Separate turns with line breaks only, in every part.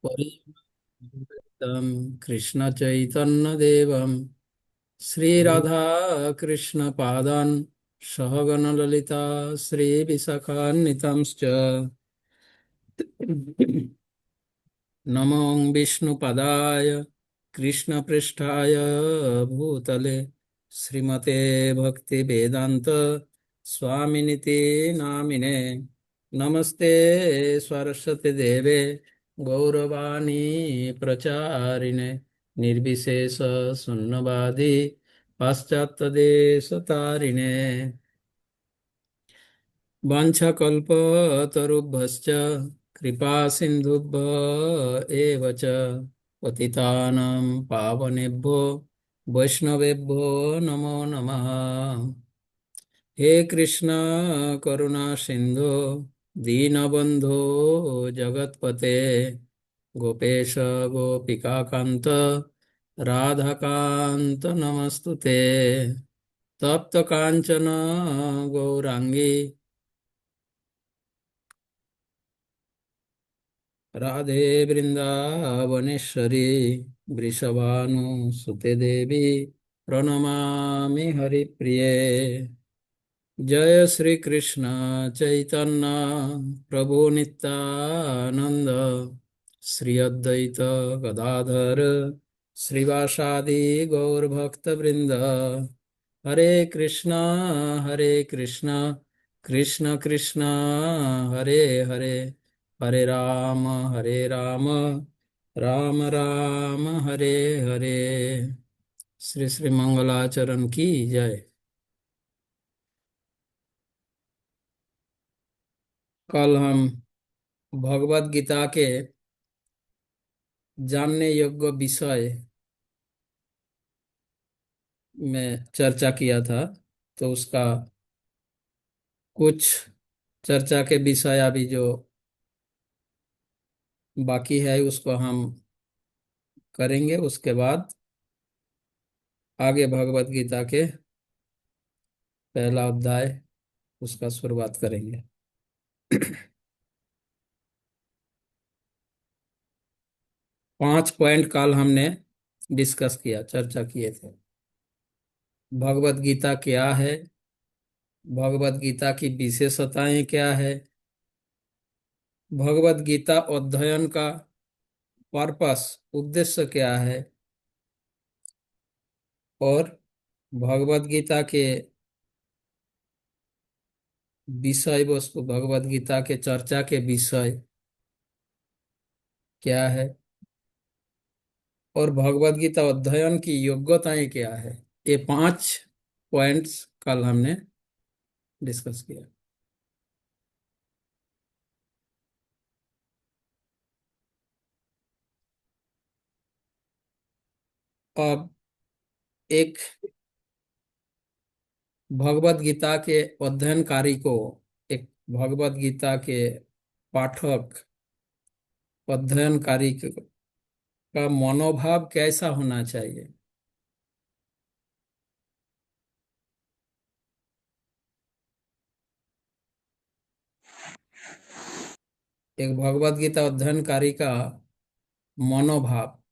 परितं कृष्ण चैतन्य देवम श्रीराधा कृष्ण पादान सहगण ललिता श्री विशाखान्वितांश्च नमो विष्णुपदाय कृष्णपृष्ठाय भूतले श्रीमते भक्तिवेदांत स्वामिनिति नामिने नमस्ते सरस्वती देवे गौरवाणी प्रचारिणे निर्विशेष शून्यवादी पाश्चात्यदेशतारिणे वाञ्छाकल्पतरुभ्यश्च कृपा सिन्धुभ्य एव च पतितानां पावनेभ्यो वैष्णवेभ्यो नमो नमः। हे कृष्ण करुणा सिन्धु दीनबन्धो जगत्पते गोपेश गोपिकान्त राधाकान्त नमस्तुते तप्त कांचन गौरांगी राधे वृंदावनेश्वरी वृषभानुसुते देवी प्रणमामि हरिप्रिये। जय श्री कृष्ण चैतन्य प्रभु नित्यानंद श्री अद्वैत गदाधर श्रीवासादि गौरभक्त वृंद हरे कृष्णा कृष्ण कृष्ण हरे हरे हरे राम राम राम हरे हरे। श्री श्री मंगलाचरण की जय। कल हम भगवत गीता के जानने योग्य विषय में चर्चा किया था, तो उसका कुछ चर्चा के विषय अभी जो बाकी है उसको हम करेंगे। उसके बाद आगे भगवत गीता के पहला अध्याय उसका शुरुआत करेंगे। 5 पॉइंट कल हमने डिस्कस किया, चर्चा किए थे। भगवत गीता क्या है, भगवत गीता की विशेषताएं क्या है, भगवत गीता अध्ययन का पर्पस उद्देश्य क्या है, और भगवत गीता के विषय वस्तु, भगवत गीता के चर्चा के विषय क्या है, और भगवत गीता अध्ययन की योग्यताएं क्या है। ये 5 पॉइंट्स कल हमने डिस्कस किया। अब एक भगवत गीता के अध्ययनकारी को, एक भगवत गीता के पाठक अध्ययनकारी का मनोभाव कैसा होना चाहिए। एक भगवत गीता अध्ययनकारी का मनोभाव,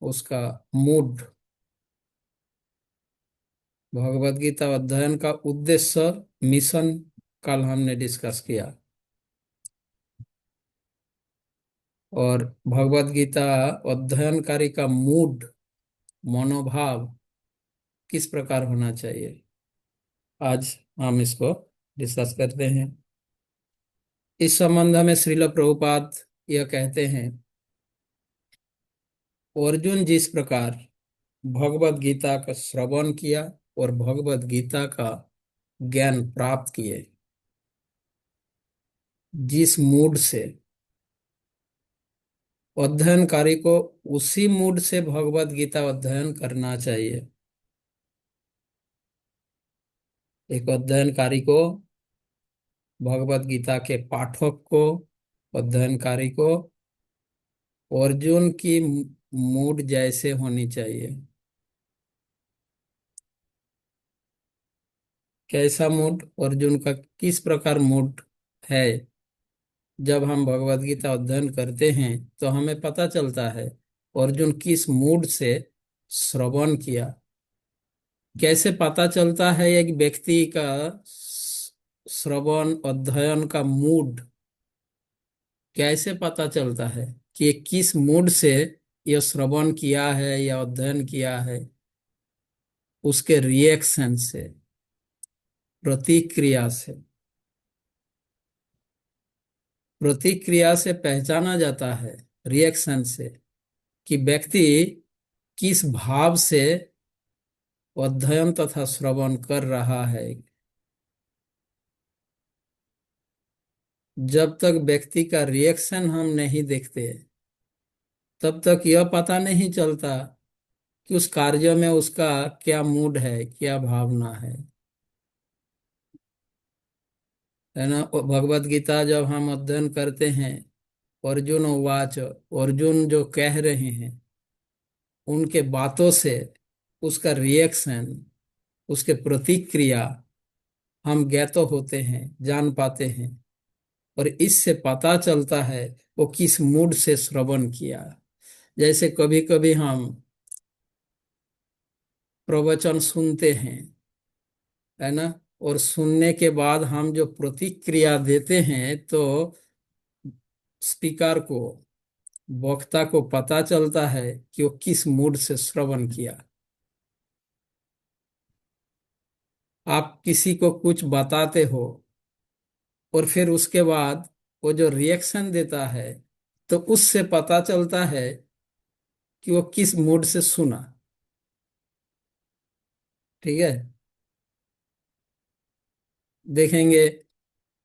उसका मूड, भगवत गीता अध्ययन का उद्देश्य, मिशन कल हमने डिस्कस किया। और भगवत गीता अध्ययनकारी का मूड, मनोभाव किस प्रकार होना चाहिए, आज हम इसको डिस्कस करते हैं। इस संबंध में श्रील प्रभुपाद यह कहते हैं, अर्जुन जिस प्रकार भगवत गीता का श्रवण किया और भगवत गीता का ज्ञान प्राप्त किए, जिस मूड से अध्ययनकारी को उसी मूड से भगवत गीता अध्ययन करना चाहिए। एक अध्ययनकारी को, भगवत गीता के पाठक को, अध्ययनकारी को अर्जुन की मूड जैसे होनी चाहिए। कैसा मूड, अर्जुन का किस प्रकार मूड है, जब हम भगवत गीता अध्ययन करते हैं तो हमें पता चलता है अर्जुन किस मूड से श्रवण किया। कैसे पता चलता है एक व्यक्ति का श्रवण अध्ययन का मूड? कैसे पता चलता है कि ये किस मूड से यह श्रवण किया है या अध्ययन किया है? उसके रिएक्शन से, प्रतिक्रिया से। प्रतिक्रिया से पहचाना जाता है, रिएक्शन से, कि व्यक्ति किस भाव से अध्ययन तथा श्रवण कर रहा है। जब तक व्यक्ति का रिएक्शन हम नहीं देखते तब तक यह पता नहीं चलता कि उस कार्य में उसका क्या मूड है, क्या भावना है ना। भगवत गीता जब हम अध्ययन करते हैं, अर्जुन उवाच, अर्जुन जो कह रहे हैं उनके बातों से उसका रिएक्शन, उसके प्रतिक्रिया हम ज्ञात होते हैं, जान पाते हैं। और इससे पता चलता है वो किस मूड से श्रवण किया। जैसे कभी कभी हम प्रवचन सुनते हैं, है ना, और सुनने के बाद हम जो प्रतिक्रिया देते हैं तो स्पीकर को, वक्ता को पता चलता है कि वो किस मूड से श्रवण किया। आप किसी को कुछ बताते हो और फिर उसके बाद वो जो रिएक्शन देता है तो उससे पता चलता है कि वो किस मूड से सुना। ठीक है। देखेंगे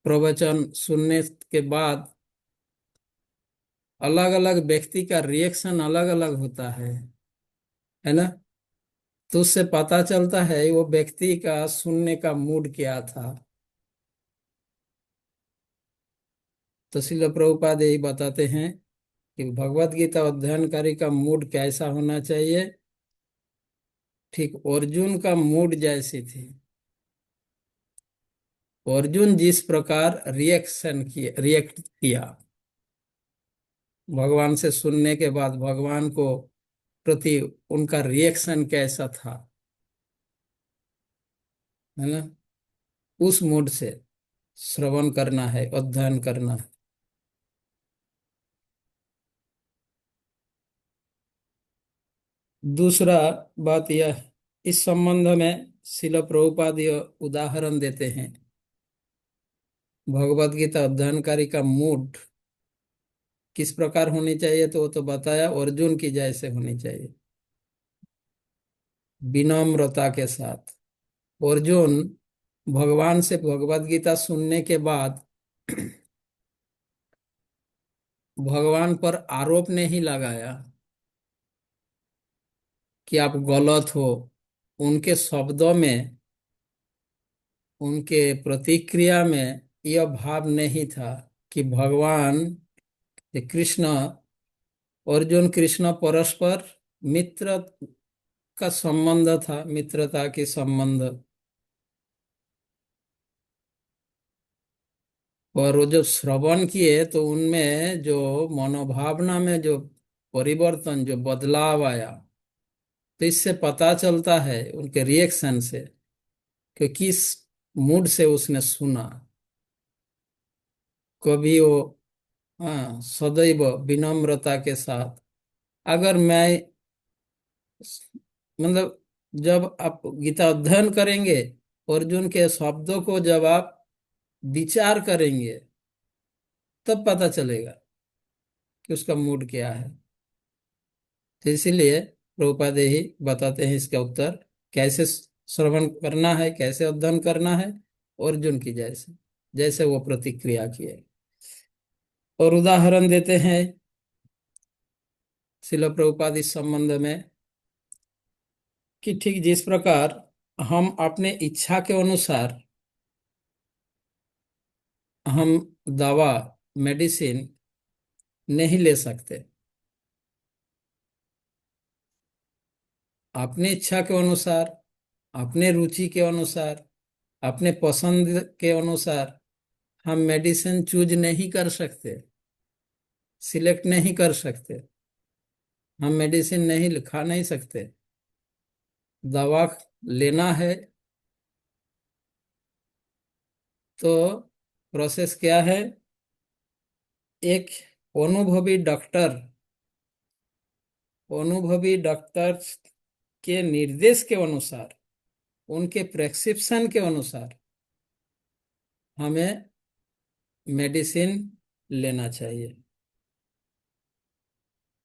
प्रवचन सुनने के बाद अलग अलग व्यक्ति का रिएक्शन अलग अलग होता है ना। तो उससे पता चलता है वो व्यक्ति का सुनने का मूड क्या था। तो श्रील प्रभुपाद यही बताते हैं कि भगवत गीता अध्ययनकारी का मूड कैसा होना चाहिए। ठीक अर्जुन का मूड जैसी थी, अर्जुन जिस प्रकार रिएक्ट किया भगवान से सुनने के बाद, भगवान को प्रति उनका रिएक्शन कैसा था, है ना, उस मूड से श्रवण करना है, अध्ययन करना है। दूसरा बात यह, इस संबंध में शिल प्रभुपाद यह उदाहरण देते हैं, भगवत गीता अध्ययनकारी का मूड किस प्रकार होनी चाहिए। तो वो तो बताया, अर्जुन की जैसे होनी चाहिए, विनम्रता के साथ। अर्जुन भगवान से भगवत गीता सुनने के बाद भगवान पर आरोप नहीं लगाया कि आप गलत हो। उनके शब्दों में, उनके प्रतिक्रिया में यह भाव नहीं था कि भगवान, ये कृष्ण, अर्जुन कृष्ण परस्पर मित्र का संबंध था, मित्रता के संबंध। और वो जब श्रवण किए तो उनमें जो मनोभावना में जो परिवर्तन, जो बदलाव आया, तो इससे पता चलता है उनके रिएक्शन से कि किस मूड से उसने सुना। कभी वो, हाँ, सदैव विनम्रता के साथ। अगर मैं, मतलब, जब आप गीता अध्ययन करेंगे, अर्जुन के शब्दों को जब आप विचार करेंगे तब पता चलेगा कि उसका मूड क्या है। तो इसीलिए प्रभुपाद ही बताते हैं इसका उत्तर, कैसे श्रवण करना है, कैसे अध्ययन करना है, अर्जुन की जैसे, जैसे वो प्रतिक्रिया किए। और उदाहरण देते हैं शिल प्रभुपाद इस संबंध में कि ठीक जिस प्रकार हम अपने इच्छा के अनुसार हम दवा, मेडिसिन नहीं ले सकते। अपनी इच्छा के अनुसार, अपने रुचि के अनुसार, अपने पसंद के अनुसार हम मेडिसिन चूज नहीं कर सकते, सिलेक्ट नहीं कर सकते, हम मेडिसिन नहीं खा नहीं सकते। दवा लेना है तो प्रोसेस क्या है? एक अनुभवी डॉक्टर के निर्देश के अनुसार, उनके प्रेस्क्रिप्शन के अनुसार हमें मेडिसिन लेना चाहिए,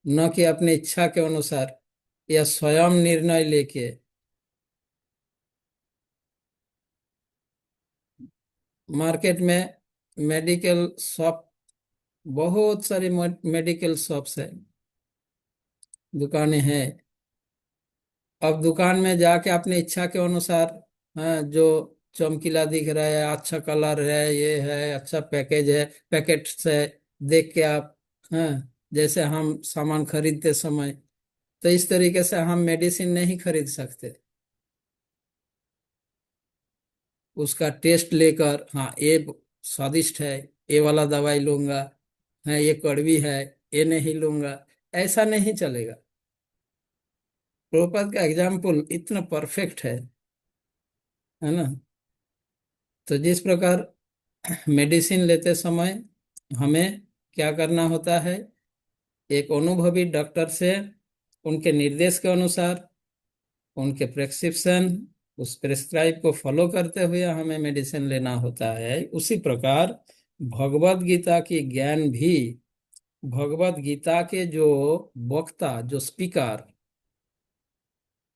न कि अपनी इच्छा के अनुसार या स्वयं निर्णय लेके। मार्केट में मेडिकल शॉप, बहुत सारी मेडिकल शॉप्स है, दुकानें हैं। अब दुकान में जाके अपनी इच्छा के अनुसार, हाँ, जो चमकीला दिख रहा है, अच्छा कलर है, ये है, अच्छा पैकेज है, पैकेट से देख के आप, हाँ, जैसे हम सामान खरीदते समय, तो इस तरीके से हम मेडिसिन नहीं खरीद सकते। उसका टेस्ट लेकर, हाँ ये स्वादिष्ट है, ये वाला दवाई लूंगा, हाँ ये कड़वी है, ये नहीं लूंगा, ऐसा नहीं चलेगा। प्रोपद का एग्जाम्पल इतना परफेक्ट है ना। तो जिस प्रकार मेडिसिन लेते समय हमें क्या करना होता है, एक अनुभवी डॉक्टर से उनके निर्देश के अनुसार, उनके प्रेस्क्रिप्शन, उस प्रेस्क्राइब को फॉलो करते हुए हमें मेडिसिन लेना होता है। उसी प्रकार भगवत गीता की ज्ञान भी, भगवत गीता के जो वक्ता, जो स्पीकर,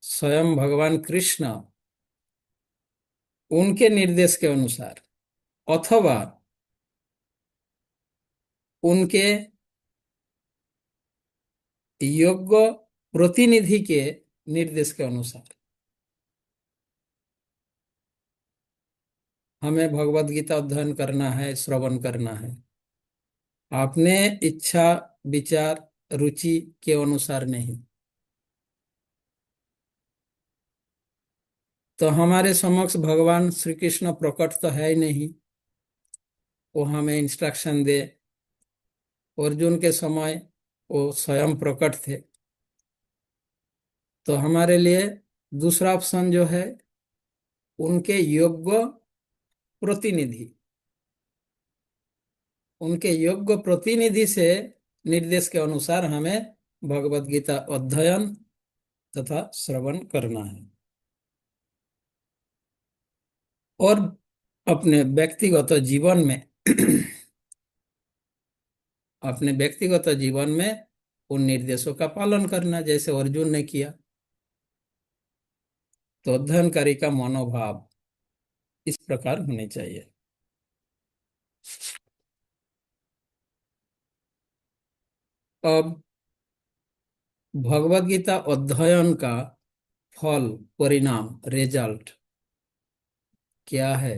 स्वयं भगवान कृष्ण, उनके निर्देश के अनुसार, अथवा उनके योग्य प्रतिनिधि के निर्देश के अनुसार हमें भगवत गीता अध्ययन करना है, श्रवण करना है, अपने इच्छा, विचार, रुचि के अनुसार नहीं। तो हमारे समक्ष भगवान श्री कृष्ण प्रकट तो है ही नहीं, वो हमें इंस्ट्रक्शन दे। अर्जुन के समय वो स्वयं प्रकट थे। तो हमारे लिए दूसरा ऑप्शन जो है, उनके योग्य प्रतिनिधि, उनके योग्य प्रतिनिधि से निर्देश के अनुसार हमें भगवत गीता अध्ययन तथा श्रवण करना है। और अपने व्यक्तिगत जीवन में अपने व्यक्तिगत जीवन में उन निर्देशों का पालन करना, जैसे अर्जुन ने किया। तो अध्ययनकारी का मनोभाव इस प्रकार होने चाहिए। अब भगवत गीता अध्ययन का फल, परिणाम, रिजल्ट क्या है?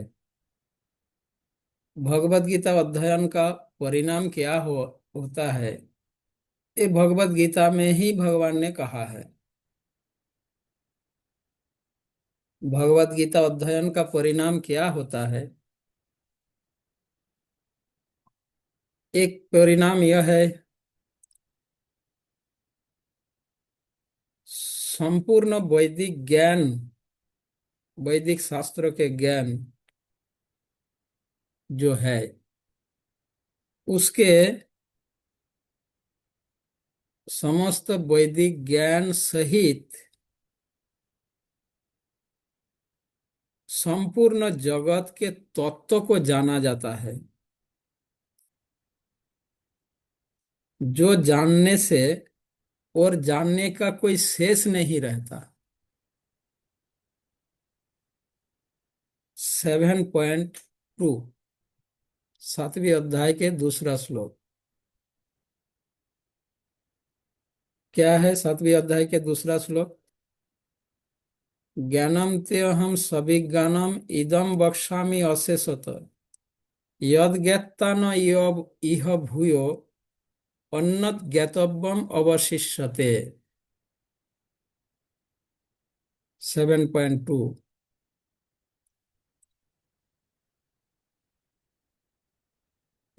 भगवत गीता अध्ययन का परिणाम क्या होता है, ये भगवत गीता में ही भगवान ने कहा है। भगवत गीता अध्ययन का परिणाम क्या होता है? एक परिणाम यह है, संपूर्ण वैदिक ज्ञान, वैदिक शास्त्र के ज्ञान जो है, उसके समस्त वैदिक ज्ञान सहित संपूर्ण जगत के तत्व को जाना जाता है, जो जानने से और जानने का कोई शेष नहीं रहता। 7.2, 7वीं अध्याय के दूसरा श्लोक। क्या है 7वीं अध्याय के दूसरा श्लोक? ज्ञानम ते हम सविज्ञानम इदम वक्ष्यामि अशेषत, यद ज्ञात्वा न इह भूयो अन्नत् ज्ञातव्यम अवशिष्यते। 7.2।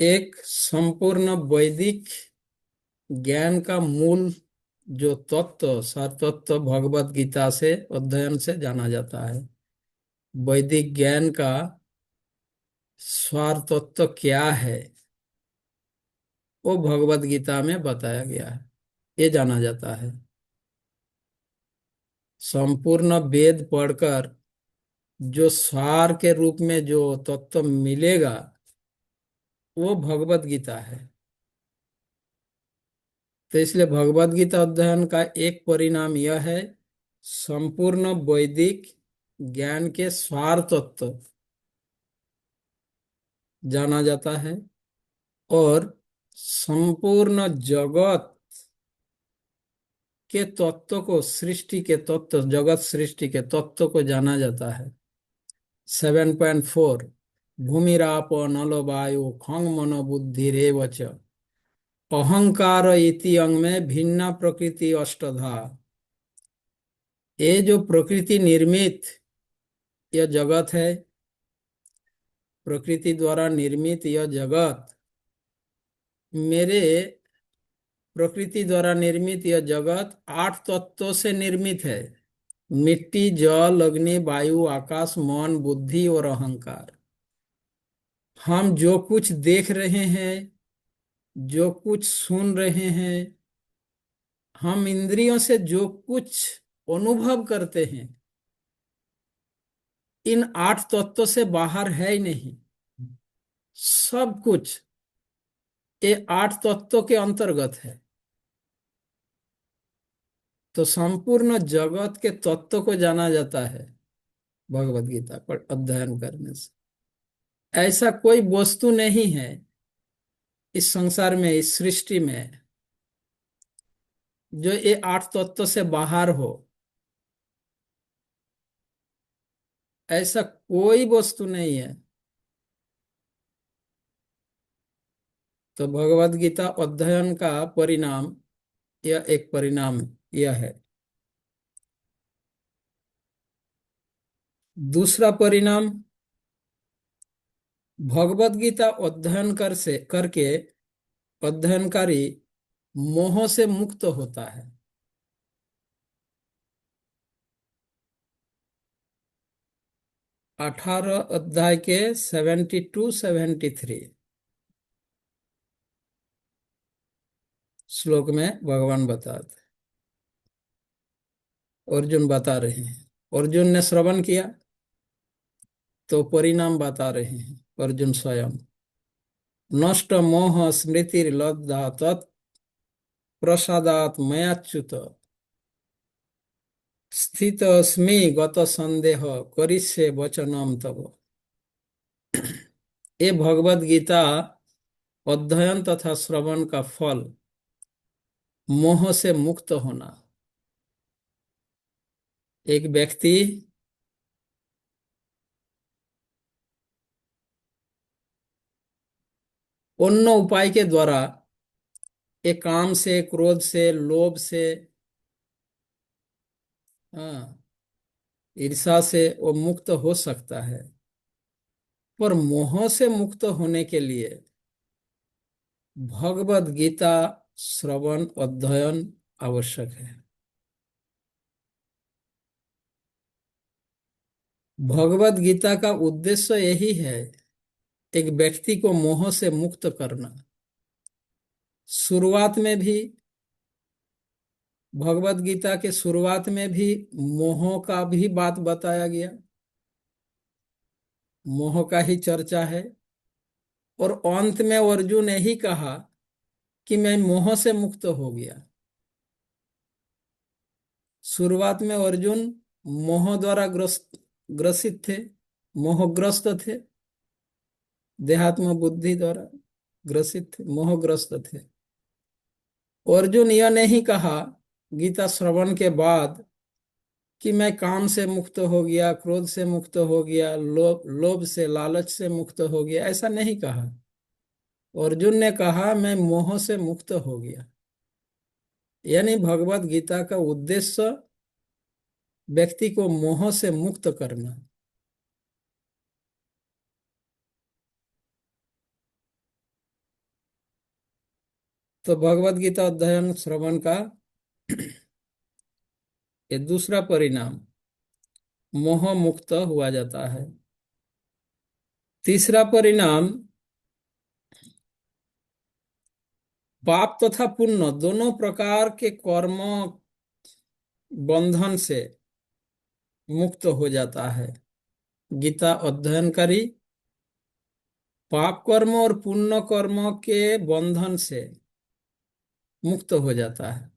एक संपूर्ण वैदिक ज्ञान का मूल जो तत्व सार तत्व भगवत गीता से अध्ययन से जाना जाता है। वैदिक ज्ञान का सार तत्व क्या है वो भगवत गीता में बताया गया है, ये जाना जाता है। संपूर्ण वेद पढ़कर जो सार के रूप में जो तत्व मिलेगा वो भगवत गीता है। तो इसलिए भगवत गीता अध्ययन का एक परिणाम यह है, संपूर्ण वैदिक ज्ञान के सार तत्व जाना जाता है और संपूर्ण जगत के तत्व को, सृष्टि के तत्व, जगत सृष्टि के तत्व को जाना जाता है। 7.4 भूमिराप नलो वायु खंग मनो बुद्धि रेव च अहंकार इति अंग में भिन्ना प्रकृति अष्टधा। ये जो प्रकृति निर्मित यह जगत है, प्रकृति द्वारा निर्मित यह जगत, मेरे प्रकृति द्वारा निर्मित यह जगत 8 तत्वों से निर्मित है। मिट्टी, जल, अग्नि, वायु, आकाश, मन, बुद्धि और अहंकार। हम जो कुछ देख रहे हैं, जो कुछ सुन रहे हैं, हम इंद्रियों से जो कुछ अनुभव करते हैं, इन 8 तत्वों से बाहर है ही नहीं। सब कुछ ये 8 तत्वों के अंतर्गत है। तो संपूर्ण जगत के तत्व को जाना जाता है भगवत गीता पर अध्ययन करने से। ऐसा कोई वस्तु नहीं है इस संसार में, इस सृष्टि में, जो ये 8 तत्व से बाहर हो। ऐसा कोई वस्तु नहीं है। तो भगवत गीता अध्ययन का परिणाम, यह एक परिणाम यह है। दूसरा परिणाम, भगवत गीता अध्ययन करके अध्ययनकारी मोह से मुक्त होता है। 18 अध्याय के 72-73 श्लोक में भगवान बताते, अर्जुन बता रहे हैं। अर्जुन ने श्रवण किया तो परिणाम बता रहे हैं अर्जुन स्वयं। नष्ट मोह स्मृतिर्लब्धा तत् प्रसादात मयाच्युत स्थित अस्मि गत संदेह करिष्ये वचनम तव। ये भगवत गीता अध्ययन तथा श्रवण का फल मोह से मुक्त होना। एक व्यक्ति अन्य उपाय के द्वारा, एक काम से, क्रोध से, लोभ से, हाँ, ईर्षा से वो मुक्त हो सकता है। पर मोह से मुक्त होने के लिए भगवत गीता श्रवण अध्ययन आवश्यक है। भगवत गीता का उद्देश्य यही है, एक व्यक्ति को मोह से मुक्त करना। शुरुआत में भी, भगवत गीता के शुरुआत में भी मोह का भी बात बताया गया, मोह का ही चर्चा है। और अंत में अर्जुन ने ही कहा कि मैं मोह से मुक्त हो गया। शुरुआत में अर्जुन मोह द्वारा ग्रसित थे, मोहग्रस्त थे, देहात्म बुद्धि द्वारा ग्रसित थे, मोहग्रस्त थे। अर्जुन यह नहीं कहा गीता श्रवण के बाद कि मैं काम से मुक्त हो गया, क्रोध से मुक्त हो गया, लोभ से, लालच से मुक्त हो गया, ऐसा नहीं कहा। अर्जुन ने कहा मैं मोह से मुक्त हो गया। यानी भगवत गीता का उद्देश्य व्यक्ति को मोह से मुक्त करना। है। तो भगवत गीता अध्ययन श्रवण का ये दूसरा परिणाम, मोह मुक्त हुआ जाता है। तीसरा परिणाम, पाप तथा पुण्य दोनों प्रकार के कर्म बंधन से मुक्त हो जाता है। गीता अध्ययनकारी पाप कर्म और पुण्य कर्म के बंधन से मुक्त हो जाता है।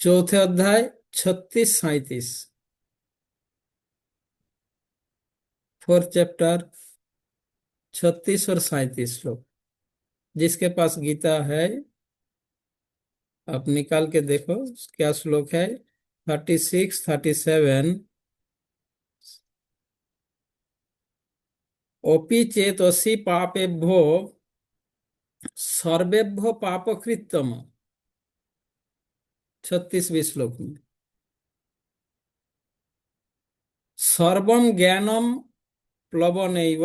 चौथे अध्याय 36-37, फोर्थ चैप्टर 36 और 37 श्लोक। जिसके पास गीता है आप निकाल के देखो क्या श्लोक है। 36-37। ओपि चेतसि पापेभ्यो सर्वेभ्यो पापकृतम, 36वें श्लोक में। सर्वम ज्ञानम प्लवनैव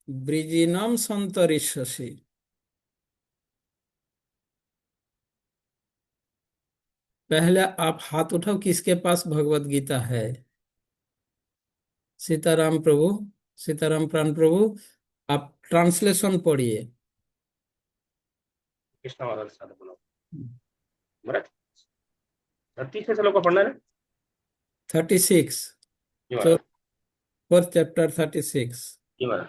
वृजिनम संतरिष्यसि। पहले आप हाथ उठाओ किसके पास भगवत गीता है। सीताराम प्रभु, सीताराम प्राण प्रभु, आप ट्रांसलेशन पढ़िए।
कृष्ण महाराज साथ बोलो महाराज। 36 से श्लोक को पढ़ना है।
36,
जी महाराज।
Fourth chapter 36।
जी महाराज।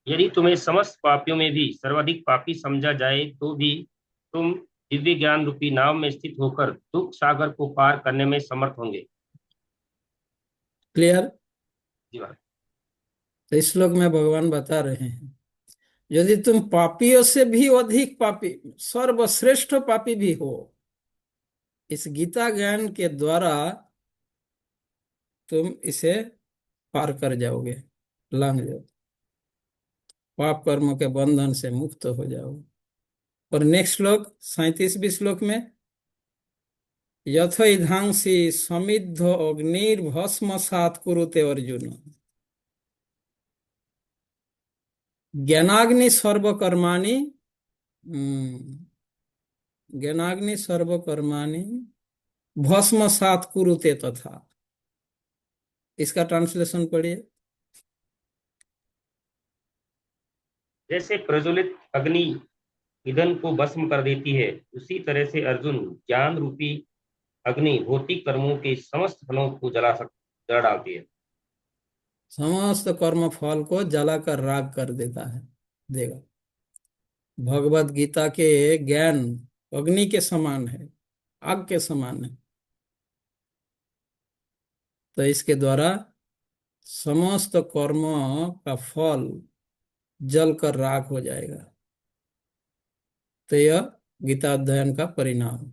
यदि तुम्हें समस्त पापियों में भी सर्वाधिक पापी समझा जाए तो भी तुम दिव्य ज्ञान रूपी नाव में स्थित होकर दुख सागर को पार करने में समर्थ होंगे।
क्लियर।
जी महाराज।
तो इस श्लोक में भगवान बता रहे हैं यदि तुम पापियों से भी अधिक पापी, सर्वश्रेष्ठ पापी भी हो, इस गीता ज्ञान के द्वारा तुम इसे पार कर जाओगे, लांग जाओ, पाप कर्मों के बंधन से मुक्त हो जाओगे। और नेक्स्ट श्लोक 37वें श्लोक में, यथैधांसि समिद्ध अग्निर्भस्मसात् कुरुते अर्जुन, ज्ञानाग्नि सर्वकर्माणि, ज्ञानाग्नि सर्वकर्माणि भस्मसात् कुरुते तथा। इसका ट्रांसलेशन पढ़िए।
जैसे प्रज्वलित अग्नि ईंधन को भस्म कर देती है, उसी तरह से अर्जुन ज्ञान रूपी अग्नि भौतिक कर्मों के समस्त फलों को जला डालती है।
समस्त कर्म फल को जलाकर राख कर देता है, देगा। भगवत गीता के ज्ञान अग्नि के समान है, आग के समान है। तो इसके द्वारा समस्त कर्म का फल जलकर राख हो जाएगा। तो यह गीता अध्ययन का परिणाम।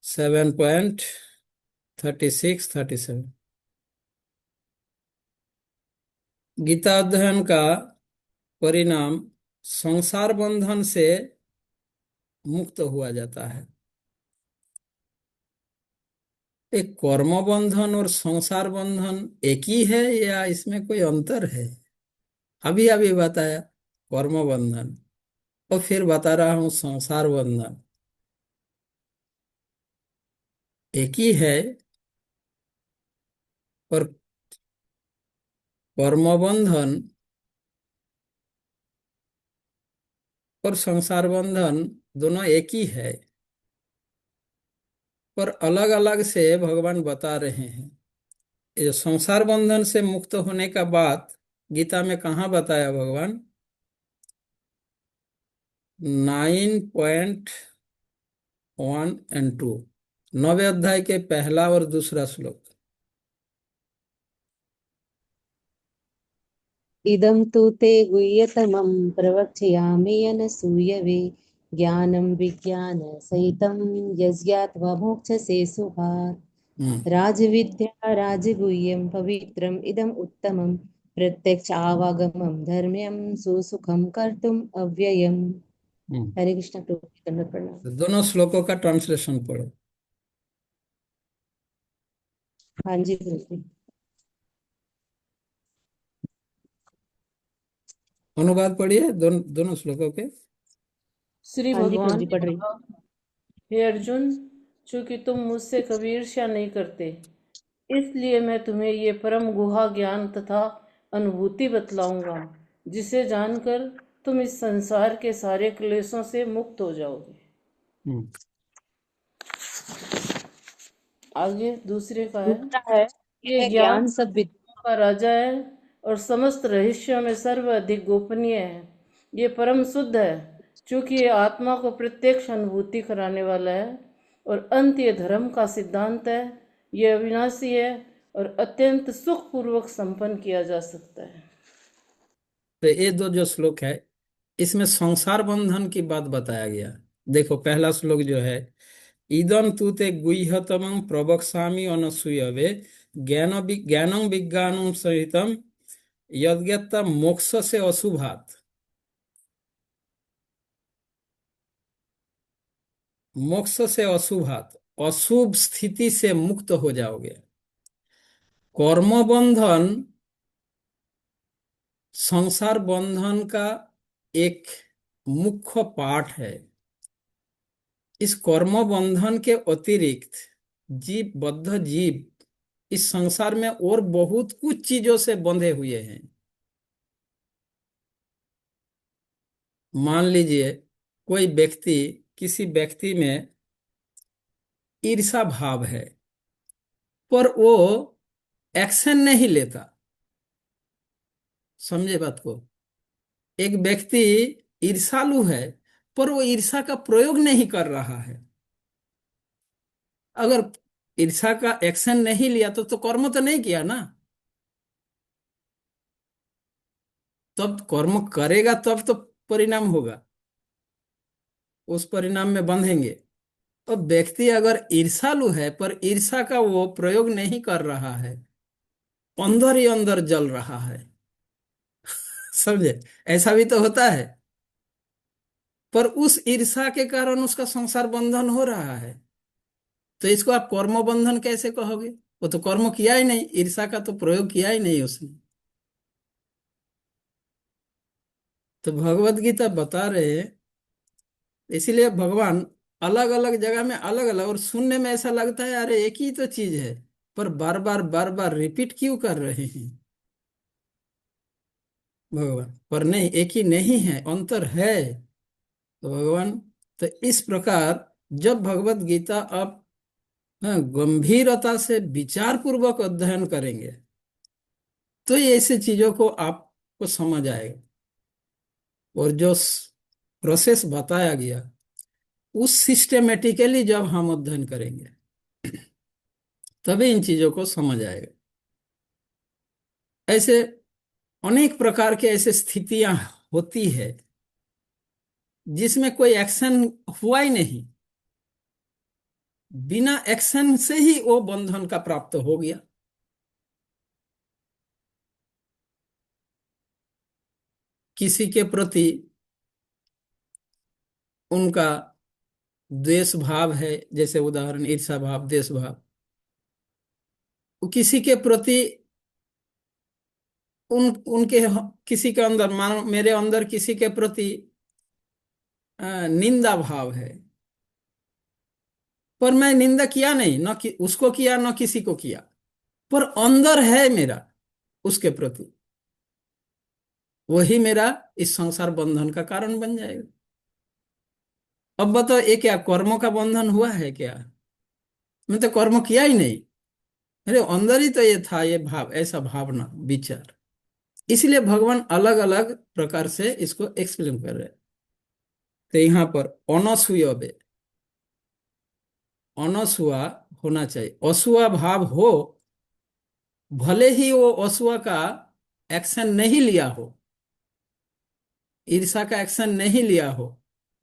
7.36-37 गीता अध्ययन का परिणाम संसार बंधन से मुक्त हुआ जाता है। एक कर्म बंधन और संसार बंधन एक ही है या इसमें कोई अंतर है? अभी अभी बताया कर्म बंधन और फिर बता रहा हूं संसार बंधन, एक ही है। और कर्म बंधन और संसार बंधन दोनों एक ही है, पर अलग अलग से भगवान बता रहे हैं। ये संसार बंधन से मुक्त होने का बात गीता में कहाँ बताया भगवान? 9.1 और 2, 9वें अध्याय के पहला और दूसरा श्लोक।
इदं तु ते गुह्यतमं प्रवक्ष्यामि अनसूयवे ज्ञानं विज्ञानसहितं यज्ञात्वा मोक्षसे सुखात्। राजविद्या राजगुह्यं पवित्रम् इदम् उत्तमं प्रत्यक्षावागमं धर्म्यं सुसुखं कर्तुम् अव्ययम्। हरे कृष्ण प्रभु दंडवत प्रणाम।
दोनों श्लोकों का ट्रांसलेशन पढ़ो।
हाँ जी प्रभु।
अनुवाद पढ़िए दोनों श्लोकों के।
श्री
हाँ जी प्रभु
भगवान
जी
ने
पढ़ रही हूँ।
कहा, हे अर्जुन, चूंकि तुम मुझसे कभी ईर्ष्या नहीं करते, इसलिए मैं तुम्हें ये परम गुहा ज्ञान तथा अनुभूति बतलाऊंगा, जिसे जानकर तुम इस संसार के सारे क्लेशों से मुक्त हो जाओगे।
हम्म।
आगे दूसरे का है,
दूसरा है,
ये
यह
ज्ञान
ज्ञान सब
का राजा है और समस्त रहस्यों में सर्वाधिक गोपनीय है। ये परम शुद्ध है, क्योंकि ये आत्मा को प्रत्यक्ष अनुभूति कराने वाला है और अंत ये धर्म का सिद्धांत है। ये अविनाशी है और अत्यंत सुख पूर्वक संपन्न किया जा सकता है।
तो ये दो जो श्लोक है, इसमें संसार बंधन की बात बताया गया। देखो पहला श्लोक जो है, इदम तु ते गुह्यतमं प्रवक्ष्यामि अनसूयवे ज्ञानं विज्ञानं सहितम यद्यता मोक्ष से अशुभात। मोक्ष से अशुभात, अशुभ स्थिति से मुक्त हो जाओगे। कर्म बंधन संसार बंधन का एक मुख्य पार्ट है। इस कर्म बंधन के अतिरिक्त जीव, बद्ध जीव इस संसार में और बहुत कुछ चीजों से बंधे हुए हैं। मान लीजिए कोई व्यक्ति, किसी व्यक्ति में ईर्षा भाव है, पर वो एक्शन नहीं लेता। समझे बात को? एक व्यक्ति ईर्षालु है, पर वो ईर्षा का प्रयोग नहीं कर रहा है। अगर ईर्षा का एक्शन नहीं लिया तो कर्म तो नहीं किया ना। तब कर्म करेगा तब तो परिणाम होगा, उस परिणाम में बंधेंगे। और व्यक्ति अगर ईर्षालु है पर ईर्षा का वो प्रयोग नहीं कर रहा है, अंदर ही अंदर जल रहा है। समझे? ऐसा भी तो होता है। पर उस ईर्षा के कारण उसका संसार बंधन हो रहा है, तो इसको आप कर्म बंधन कैसे कहोगे? वो तो कर्म किया ही नहीं, ईर्षा का तो प्रयोग किया ही नहीं उसने। तो भगवत गीता बता रहे हैं, इसीलिए भगवान अलग अलग जगह में अलग अलग, और सुनने में ऐसा लगता है अरे एक ही तो चीज है, पर बार बार रिपीट क्यों कर रहे हैं भगवान? पर नहीं, एक ही नहीं है, अंतर है। तो भगवान, तो इस प्रकार जब भगवत गीता आप, हाँ, गंभीरता से विचार पूर्वक अध्ययन करेंगे तो ये ऐसी चीजों को आपको समझ आएगा। और जो प्रोसेस बताया गया उस सिस्टेमेटिकली जब हम अध्ययन करेंगे तभी इन चीजों को समझ आएगा। ऐसे अनेक प्रकार के ऐसे स्थितियां होती है जिसमें कोई एक्शन हुआ ही नहीं, बिना एक्शन से ही वो बंधन का प्राप्त हो गया। किसी के प्रति उनका द्वेष भाव है, जैसे उदाहरण ईर्षा भाव, द्वेष भाव। वो किसी के प्रति उनके किसी के अंदर, मानो मेरे अंदर किसी के प्रति निंदा भाव है, पर मैं निंदा किया नहीं, न कि उसको किया न किसी को किया, पर अंदर है मेरा उसके प्रति, वही मेरा इस संसार बंधन का कारण बन जाएगा। अब बताओ ये क्या कर्मों का बंधन हुआ है क्या? मैं तो कर्म किया ही नहीं, मेरे अंदर ही तो ये था, ये भाव, ऐसा भावना विचार। इसलिए भगवान अलग अलग प्रकार से इसको एक्सप्लेन कर रहे हैं। तो यहाँ पर अनसूयवे, अनसुआ होना चाहिए। असुआ भाव हो, भले ही वो असुआ का एक्शन नहीं लिया हो, ईर्षा का एक्शन नहीं लिया हो,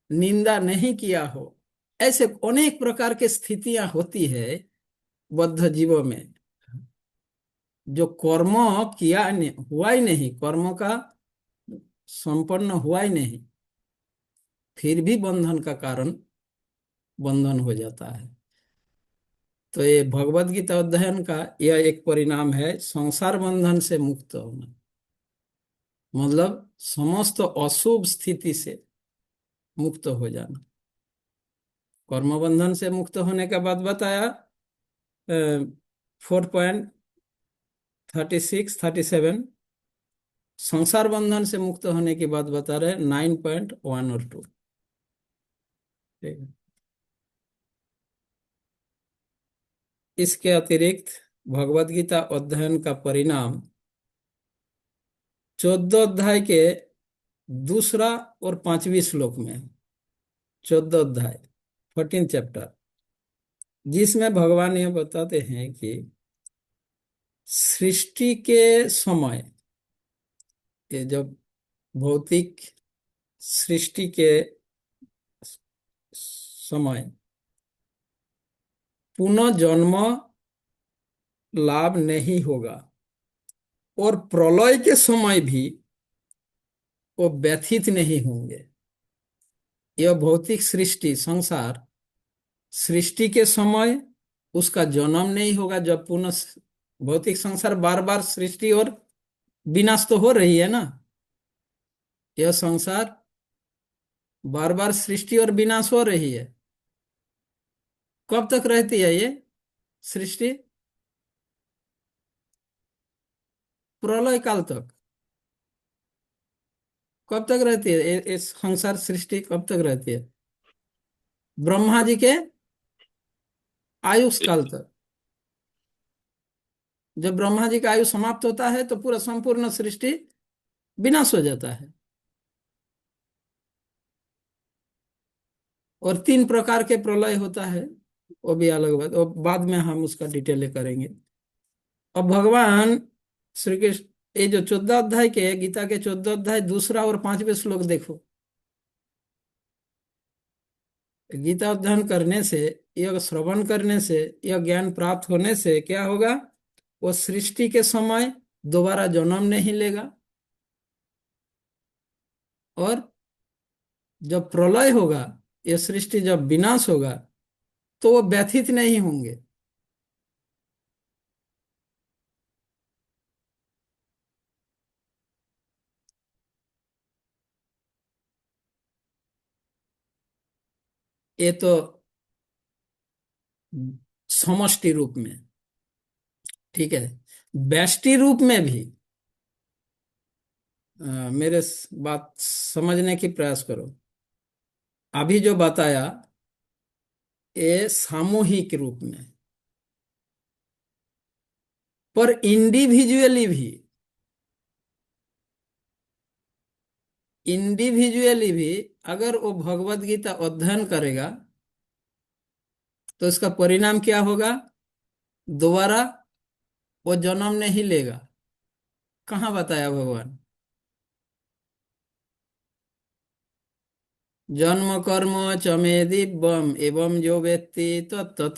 निंदा नहीं किया हो, ऐसे अनेक प्रकार की स्थितियां होती है बद्ध जीवों में, जो कर्म किया नहीं, हुआ ही नहीं, कर्मों का संपन्न हुआ ही नहीं, फिर भी बंधन का कारण बंधन हो जाता है। तो ये भगवत गीता अध्ययन का यह एक परिणाम है, संसार बंधन से मुक्त होना। मतलब समस्त अशुभ स्थिति से मुक्त हो जाना। कर्म बंधन से मुक्त होने के बाद बताया 4.36 37। संसार बंधन से मुक्त होने की बात बता रहे 9.1 और 2। ठीक है। इसके अतिरिक्त भगवत गीता अध्ययन का परिणाम 14 अध्याय के दूसरा और 5वीं श्लोक में है। 14 अध्याय 14 चैप्टर, जिसमें भगवान ये बताते हैं कि सृष्टि के समय, ये जब भौतिक सृष्टि के समय पुनः जन्म लाभ नहीं होगा और प्रलय के समय भी वो व्यथित नहीं होंगे। यह भौतिक सृष्टि संसार सृष्टि के समय उसका जन्म नहीं होगा। जब पुनः भौतिक संसार बार बार सृष्टि और विनाश तो हो रही है ना, यह संसार बार बार सृष्टि और विनाश हो रही है। कब तक रहती है ये सृष्टि? प्रलय काल तक। कब तक रहती है ये संसार सृष्टि? कब तक रहती है? ब्रह्मा जी के आयुष काल तक। जब ब्रह्मा जी का आयु समाप्त होता है तो पूरा संपूर्ण सृष्टि विनाश हो जाता है। और 3 प्रकार के प्रलय होता है, वो भी अलग बात, और बाद में हम उसका डिटेल करेंगे। अब भगवान श्री कृष्ण ये जो 14 अध्याय के गीता के 14 अध्याय दूसरा और 5वें श्लोक देखो। गीता अध्ययन करने से, यह श्रवण करने से, यह ज्ञान प्राप्त होने से क्या होगा? वो सृष्टि के समय दोबारा जन्म नहीं लेगा और जब प्रलय होगा, यह सृष्टि जब विनाश होगा तो वो व्यथित नहीं होंगे। ये तो समष्टि रूप में, ठीक है। व्यष्टि रूप में भी मेरे बात समझने की प्रयास करो। अभी जो बताया ये सामूहिक रूप में, पर इंडिविजुअली भी अगर वो भगवत गीता अध्ययन करेगा तो इसका परिणाम क्या होगा? दोबारा वो जन्म नहीं लेगा। कहाँ बताया भगवान? जन्म कर्म च मे दिव्यम एवं जो वेत्ति तत्तत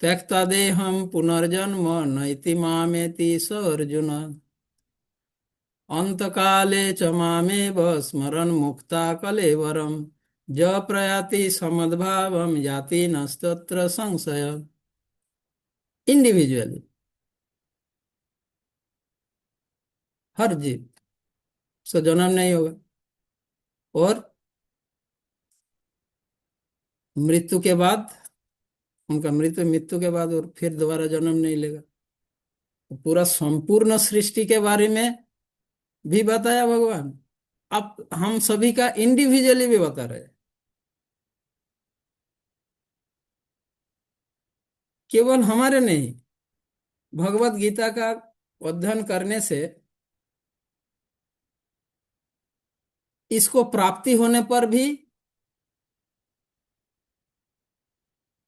त्यक्ता देहम पुनर्जन्म नैति मामेति स अर्जुन अंतकाले च मामेव स्मरन् मुक्ता कलेवरम ज प्रयाति समद्भावम याति नस्तत्र संशय। इंडिविजुअली हर जीव से जन्म नहीं होगा और मृत्यु के बाद उनका मृत्यु के बाद और फिर दोबारा जन्म नहीं लेगा। पूरा संपूर्ण सृष्टि के बारे में भी बताया भगवान। अब हम सभी का इंडिविजुअली भी बता रहे हैं। केवल हमारे नहीं, भगवत गीता का अध्ययन करने से इसको प्राप्ति होने पर भी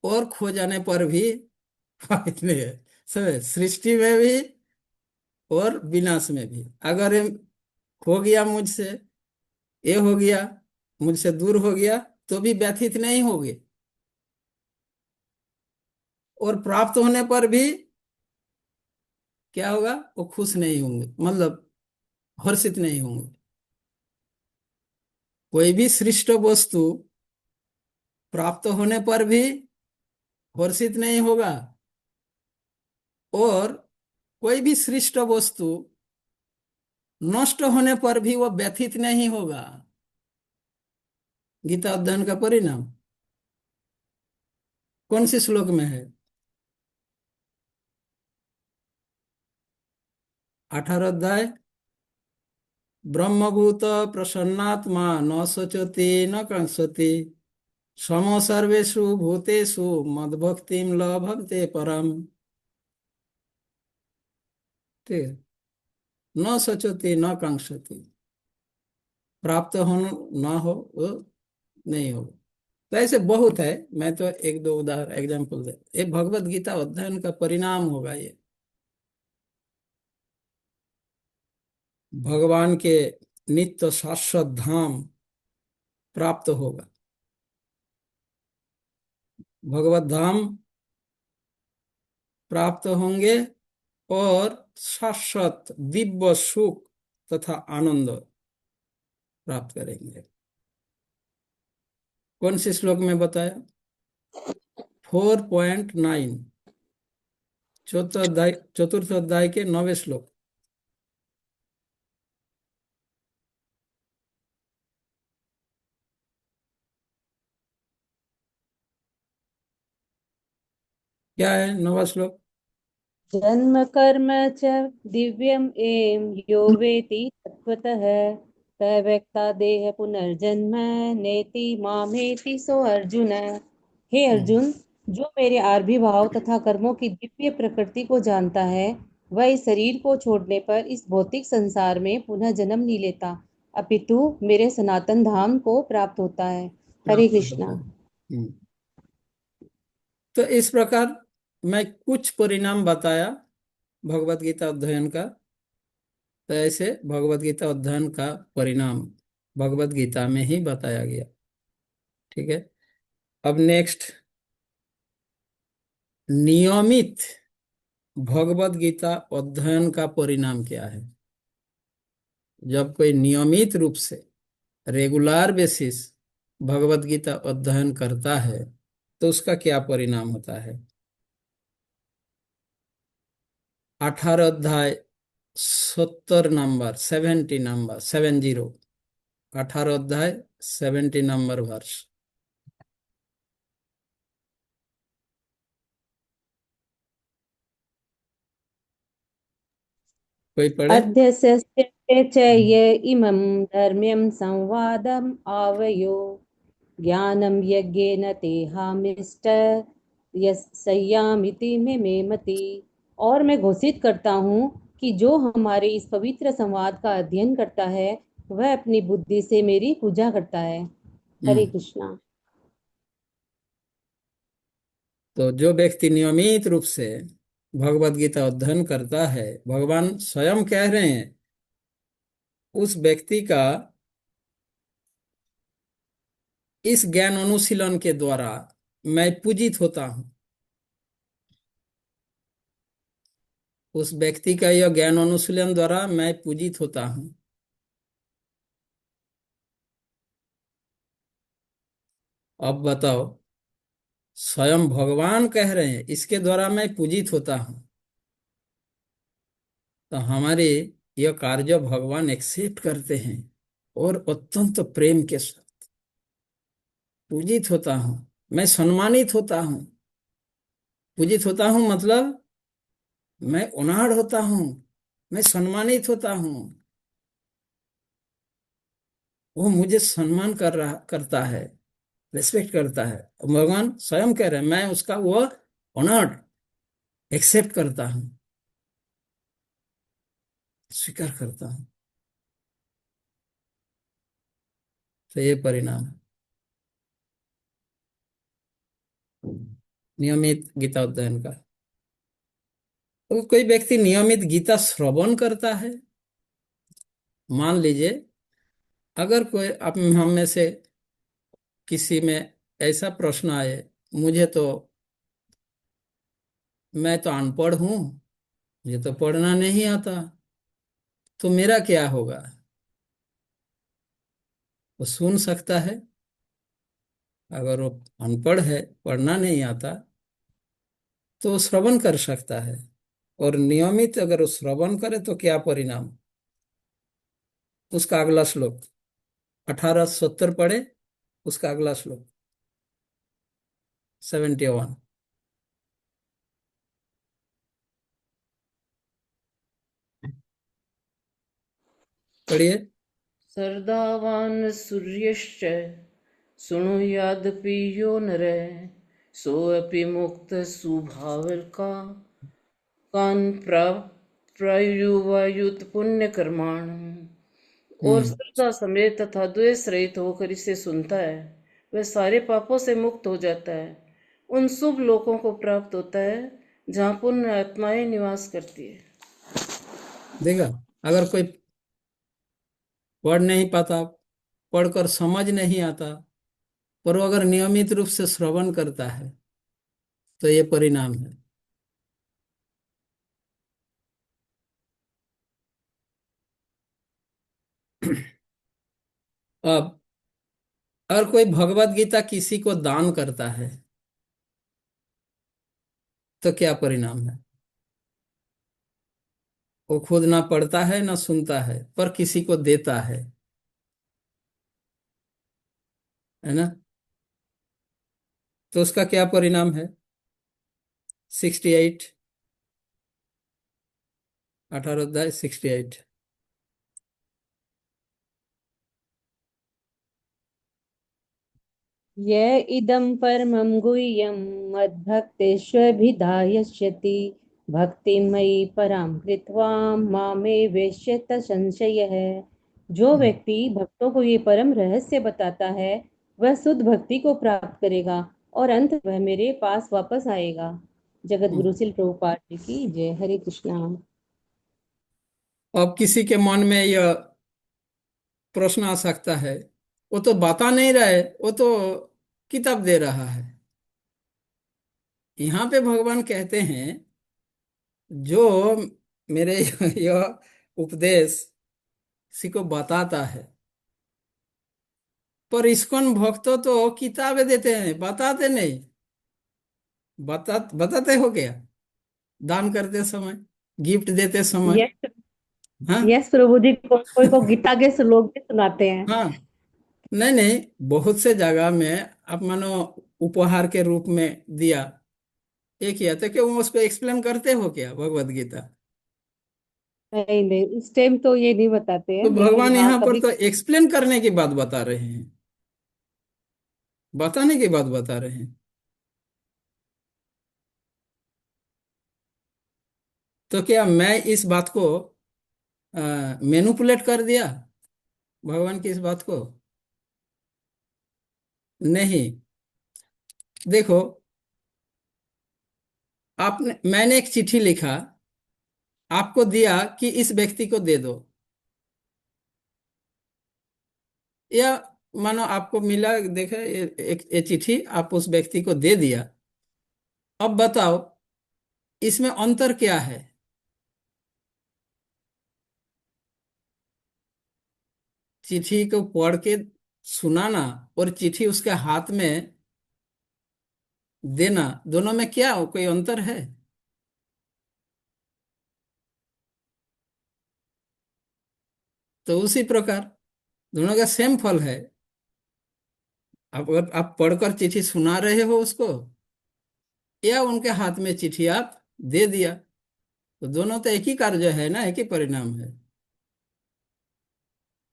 और खो जाने पर भी फायदे है। सब सृष्टि में भी और विनाश में भी। अगर ये हो गया मुझसे, ये हो गया मुझसे दूर हो गया तो भी व्यथित नहीं होगे और प्राप्त होने पर भी क्या होगा? वो खुश नहीं होंगे, मतलब हर्षित नहीं होंगे। कोई भी श्रेष्ठ वस्तु प्राप्त होने पर भी हर्षित नहीं होगा और कोई भी श्रेष्ठ वस्तु नष्ट होने पर भी वो व्यथित नहीं होगा। गीता अध्ययन का परिणाम कौन से श्लोक में है? 18 अध्याय। ब्रह्मभूत प्रसन्नात्मा न शोचति न कांक्षति सम सर्वेषु भूतेषु मद्भक्तिं लभते परम। ठीक है। न शोचति न कांक्षति, प्राप्त हो न हो वो नहीं हो। तो ऐसे बहुत है, मैं तो एक दो उदाहरण एग्जाम्पल दे। ये भगवत गीता अध्ययन का परिणाम होगा। ये भगवान के नित्य शाश्वत धाम प्राप्त होगा। भगवत धाम प्राप्त होंगे और शाश्वत दिव्य सुख तथा आनंद प्राप्त करेंगे। कौन से श्लोक में बताया? 4.9, चतुर्थ अध्याय के 9वें श्लोक। क्या है 9वां श्लोक?
जन्म कर्म च दिव्यम एम यो वेति तत्वतः स व्यक्ता देह पुनर्जन्म नेति मामेति सो अर्जुन। हे
हम्म,
अर्जुन, जो मेरे आविर्भाव तथा कर्मों की दिव्य प्रकृति को जानता है, वह इस शरीर को छोड़ने पर इस भौतिक संसार में पुनः जन्म नहीं लेता, अपितु मेरे सनातन धाम को प्राप्त होता है। हरे
प्राप्त होता
कृष्णा।
है। तो इस प्रकार मैं कुछ परिणाम बताया भगवत गीता अध्ययन का। तो ऐसे भगवत गीता अध्ययन का परिणाम भगवत गीता में ही बताया गया। ठीक है। अब नेक्स्ट, नियमित भगवत गीता अध्ययन का परिणाम क्या है? जब कोई नियमित रूप से रेगुलर बेसिस भगवत गीता अध्ययन करता है तो उसका क्या परिणाम होता है? 18 अध्याय 70 नंबर 70, 18 अध्याय 70 नंबर वर्ष। कोई पढ़े?
अध्यस्यस्य च य इमं धर्म्यं संवादम् आवयो ज्ञानं यज्ञेन तेहामिष्ट यस्यामिति मे मति। और मैं घोषित करता हूँ कि जो हमारे इस पवित्र संवाद का अध्ययन करता है, वह अपनी बुद्धि से मेरी पूजा करता है। हरे
हम्म।
कृष्णा।
तो जो व्यक्ति नियमित रूप से भगवत गीता अध्ययन करता है, भगवान स्वयं कह रहे हैं उस व्यक्ति का इस ज्ञान अनुशीलन के द्वारा मैं पूजित होता हूं। उस व्यक्ति का यह ज्ञान अनुशीलन द्वारा मैं पूजित होता हूं। अब बताओ, स्वयं भगवान कह रहे हैं इसके द्वारा मैं पूजित होता हूं, तो हमारे यह कार्य भगवान एक्सेप्ट करते हैं और अत्यंत प्रेम के साथ पूजित होता हूं। मैं सम्मानित होता हूं। पूजित होता हूं मतलब मैं ऑनर्ड होता हूं, मैं सम्मानित होता हूं। वो मुझे सम्मान करता है, रिस्पेक्ट करता है। भगवान स्वयं कह रहे हैं मैं उसका वो ऑनर्ड एक्सेप्ट करता हूं, स्वीकार करता हूं। तो ये परिणाम है नियमित गीता अध्ययन का। तो कोई व्यक्ति नियमित गीता श्रवण करता है, मान लीजिए अगर कोई आप हम में से किसी में ऐसा प्रश्न आए, मुझे तो, मैं तो अनपढ़ हूं, मुझे तो पढ़ना नहीं आता, तो मेरा क्या होगा? वो सुन सकता है। अगर वो अनपढ़ है, पढ़ना नहीं आता, तो वो श्रवण कर सकता है। और नियमित अगर वो श्रवण करे तो क्या परिणाम? उसका अगला श्लोक 1870 पढ़े, उसका अगला श्लोक 71। पढ़िए।
सर्दावान् सूर्यश्च शृणुयादपि यो नरः सोऽपि मुक्तः सुभावल्का कान् प्रायुवायुत पुण्य कर्माण। और
हम्म।
श्रद्धा समेत तथा द्वेष रहित होकर इसे सुनता है, वह सारे पापों से मुक्त हो जाता है, उन शुभ लोकों को प्राप्त होता है जहाँ पुण्य आत्माएं निवास करती है।
देखा, अगर कोई पढ़ नहीं पाता, पढ़कर समझ नहीं आता, पर वो अगर नियमित रूप से श्रवण करता है तो ये परिणाम है। अब अगर कोई भगवत गीता किसी को दान करता है तो क्या परिणाम है? वो खुद ना पढ़ता है ना सुनता है, पर किसी को देता है ना? तो उसका क्या परिणाम है? 68, 18 अध्याय 68।
य इदं परमं गुह्यं मद्भक्तेष्वभिधास्यति भक्तिं मयि परां कृत्वा मामे वेश्यत संशयः। जो व्यक्ति भक्तों को ये परम रहस्य बताता है वह शुद्ध भक्ति को प्राप्त करेगा और अंत वह मेरे पास वापस आएगा। जगत गुरु श्रील प्रभुपाद जी की जय। हरे कृष्णा।
अब किसी के मन में यह प्रश्न आ सकता है, वो तो बता नहीं रहा है, वो तो किताब दे रहा है। यहाँ पे भगवान कहते हैं जो मेरे यह उपदेश किसी को बताता है, पर इस्कॉन भक्तों तो किताबें देते हैं, बताते नहीं। बताते हो क्या? दान करते समय, गिफ्ट देते समय।
यस।
हाँ।
यस प्रभु जी, कोई को गीता के श्लोक भी सुनाते हैं।
हाँ। नहीं नहीं, बहुत से जगह में आप मानो उपहार के रूप में दिया, एक किया तो क्या वो उसको एक्सप्लेन करते हो क्या भगवत गीता?
नहीं नहीं, इस टाइम तो ये नहीं बताते हैं,
तो
लेकिन
भगवान
हाँ
यहाँ पर
कभी।
तो एक्सप्लेन करने की बात बता रहे हैं, बताने की बात बता रहे हैं। तो क्या मैं इस बात को मैनिपुलेट कर दिया भगवान की इस बात को? नहीं। देखो, मैंने एक चिट्ठी लिखा, आपको दिया कि इस व्यक्ति को दे दो, या मानो आपको मिला, देखे एक चिट्ठी आप उस व्यक्ति को दे दिया। अब बताओ इसमें अंतर क्या है? चिट्ठी को पढ़ के सुनाना और चिट्ठी उसके हाथ में देना, दोनों में क्या कोई अंतर है? तो उसी प्रकार दोनों का सेम फल है। अब अगर आप पढ़कर चिट्ठी सुना रहे हो उसको, या उनके हाथ में चिट्ठी आप दे दिया, तो दोनों तो एक ही कार्य है ना, एक ही परिणाम है।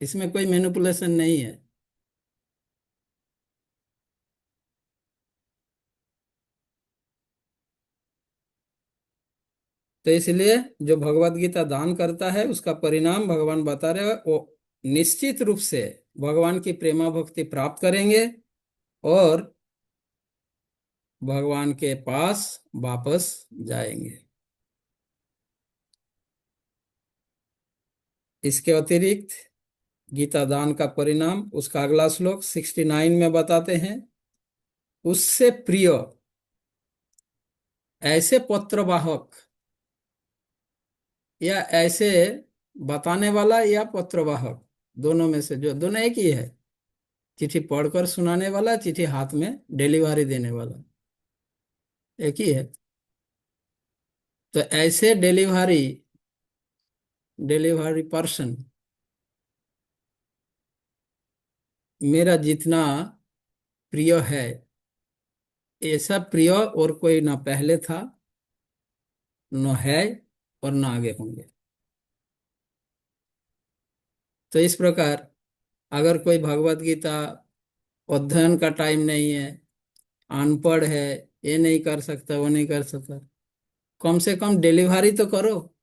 इसमें कोई मैनिपुलेशन नहीं है। तो इसलिए जो भगवत गीता दान करता है उसका परिणाम भगवान बता रहे हैं, वो निश्चित रूप से भगवान की प्रेमा भक्ति प्राप्त करेंगे और भगवान के पास वापस जाएंगे। इसके अतिरिक्त गीता दान का परिणाम उसका अगला श्लोक 69 में बताते हैं। उससे प्रिय ऐसे पत्रवाहक या ऐसे बताने वाला या पत्रवाहक, दोनों में से जो दोनों एक ही है, चिट्ठी पढ़कर सुनाने वाला, चिट्ठी हाथ में डिलीवरी देने वाला एक ही है। तो ऐसे डिलीवरी डिलीवरी पर्सन मेरा जितना प्रिय है, ऐसा प्रिय और कोई ना पहले था, न है, और न आगे होंगे। तो इस प्रकार अगर कोई भगवत गीता अध्ययन का टाइम नहीं है, अनपढ़ है, ये नहीं कर सकता, वो नहीं कर सकता, कम से कम डिलीवरी तो करो।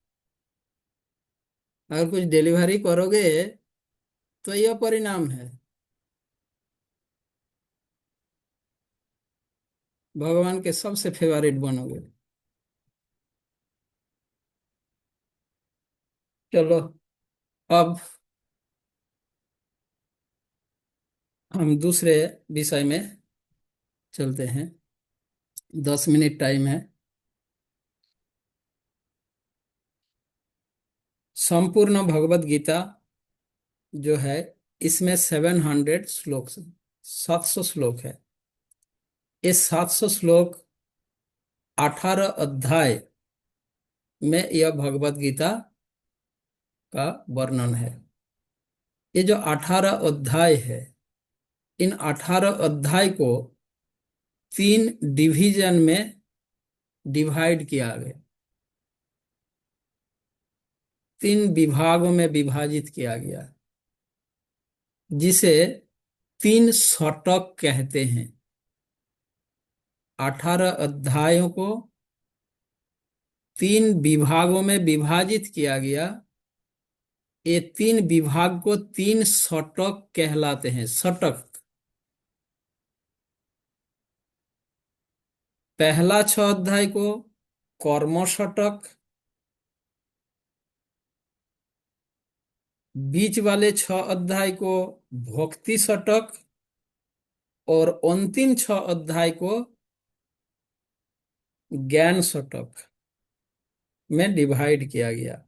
अगर कुछ डिलीवरी करोगे तो यह परिणाम है, भगवान के सबसे फेवरेट बनोगे। चलो, अब हम दूसरे विषय में चलते हैं। 10 मिनट टाइम है। संपूर्ण भगवत गीता जो है, इसमें 700 श्लोक, 700 श्लोक है। ये 700 श्लोक 18 अध्याय में यह भगवत गीता का वर्णन है। ये जो 18 अध्याय है, इन 18 अध्याय को 3 डिवीजन में डिवाइड किया गया, 3 विभागों में विभाजित किया गया, जिसे 3 शतक कहते हैं। 18 अध्यायों को 3 विभागों में विभाजित किया गया। ये 3 विभाग को 3 शतक कहलाते हैं। शतक, पहला 6 अध्याय को कर्म शतक, बीच वाले 6 अध्याय को भक्ति शतक, और अंतिम 6 अध्याय को ज्ञान शतक में डिवाइड किया गया।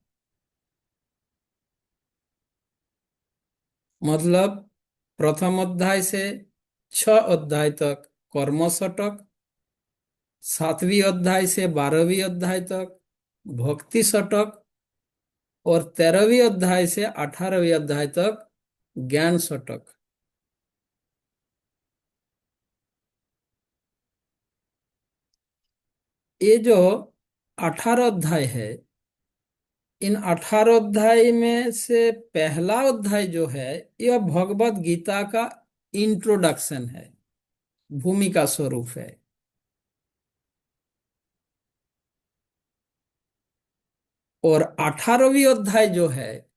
मतलब प्रथम अध्याय से 6 अध्याय तक कर्म शतक, 7वीं अध्याय से 12वीं अध्याय तक भक्ति शतक, और 13वीं अध्याय से 18वीं अध्याय तक ज्ञान शतक। ये जो 18 अध्याय है, इन 18 अध्याय में से पहला अध्याय जो है, यह भगवत गीता का इंट्रोडक्शन है, भूमिका स्वरूप है। और 18वीं अध्याय जो है,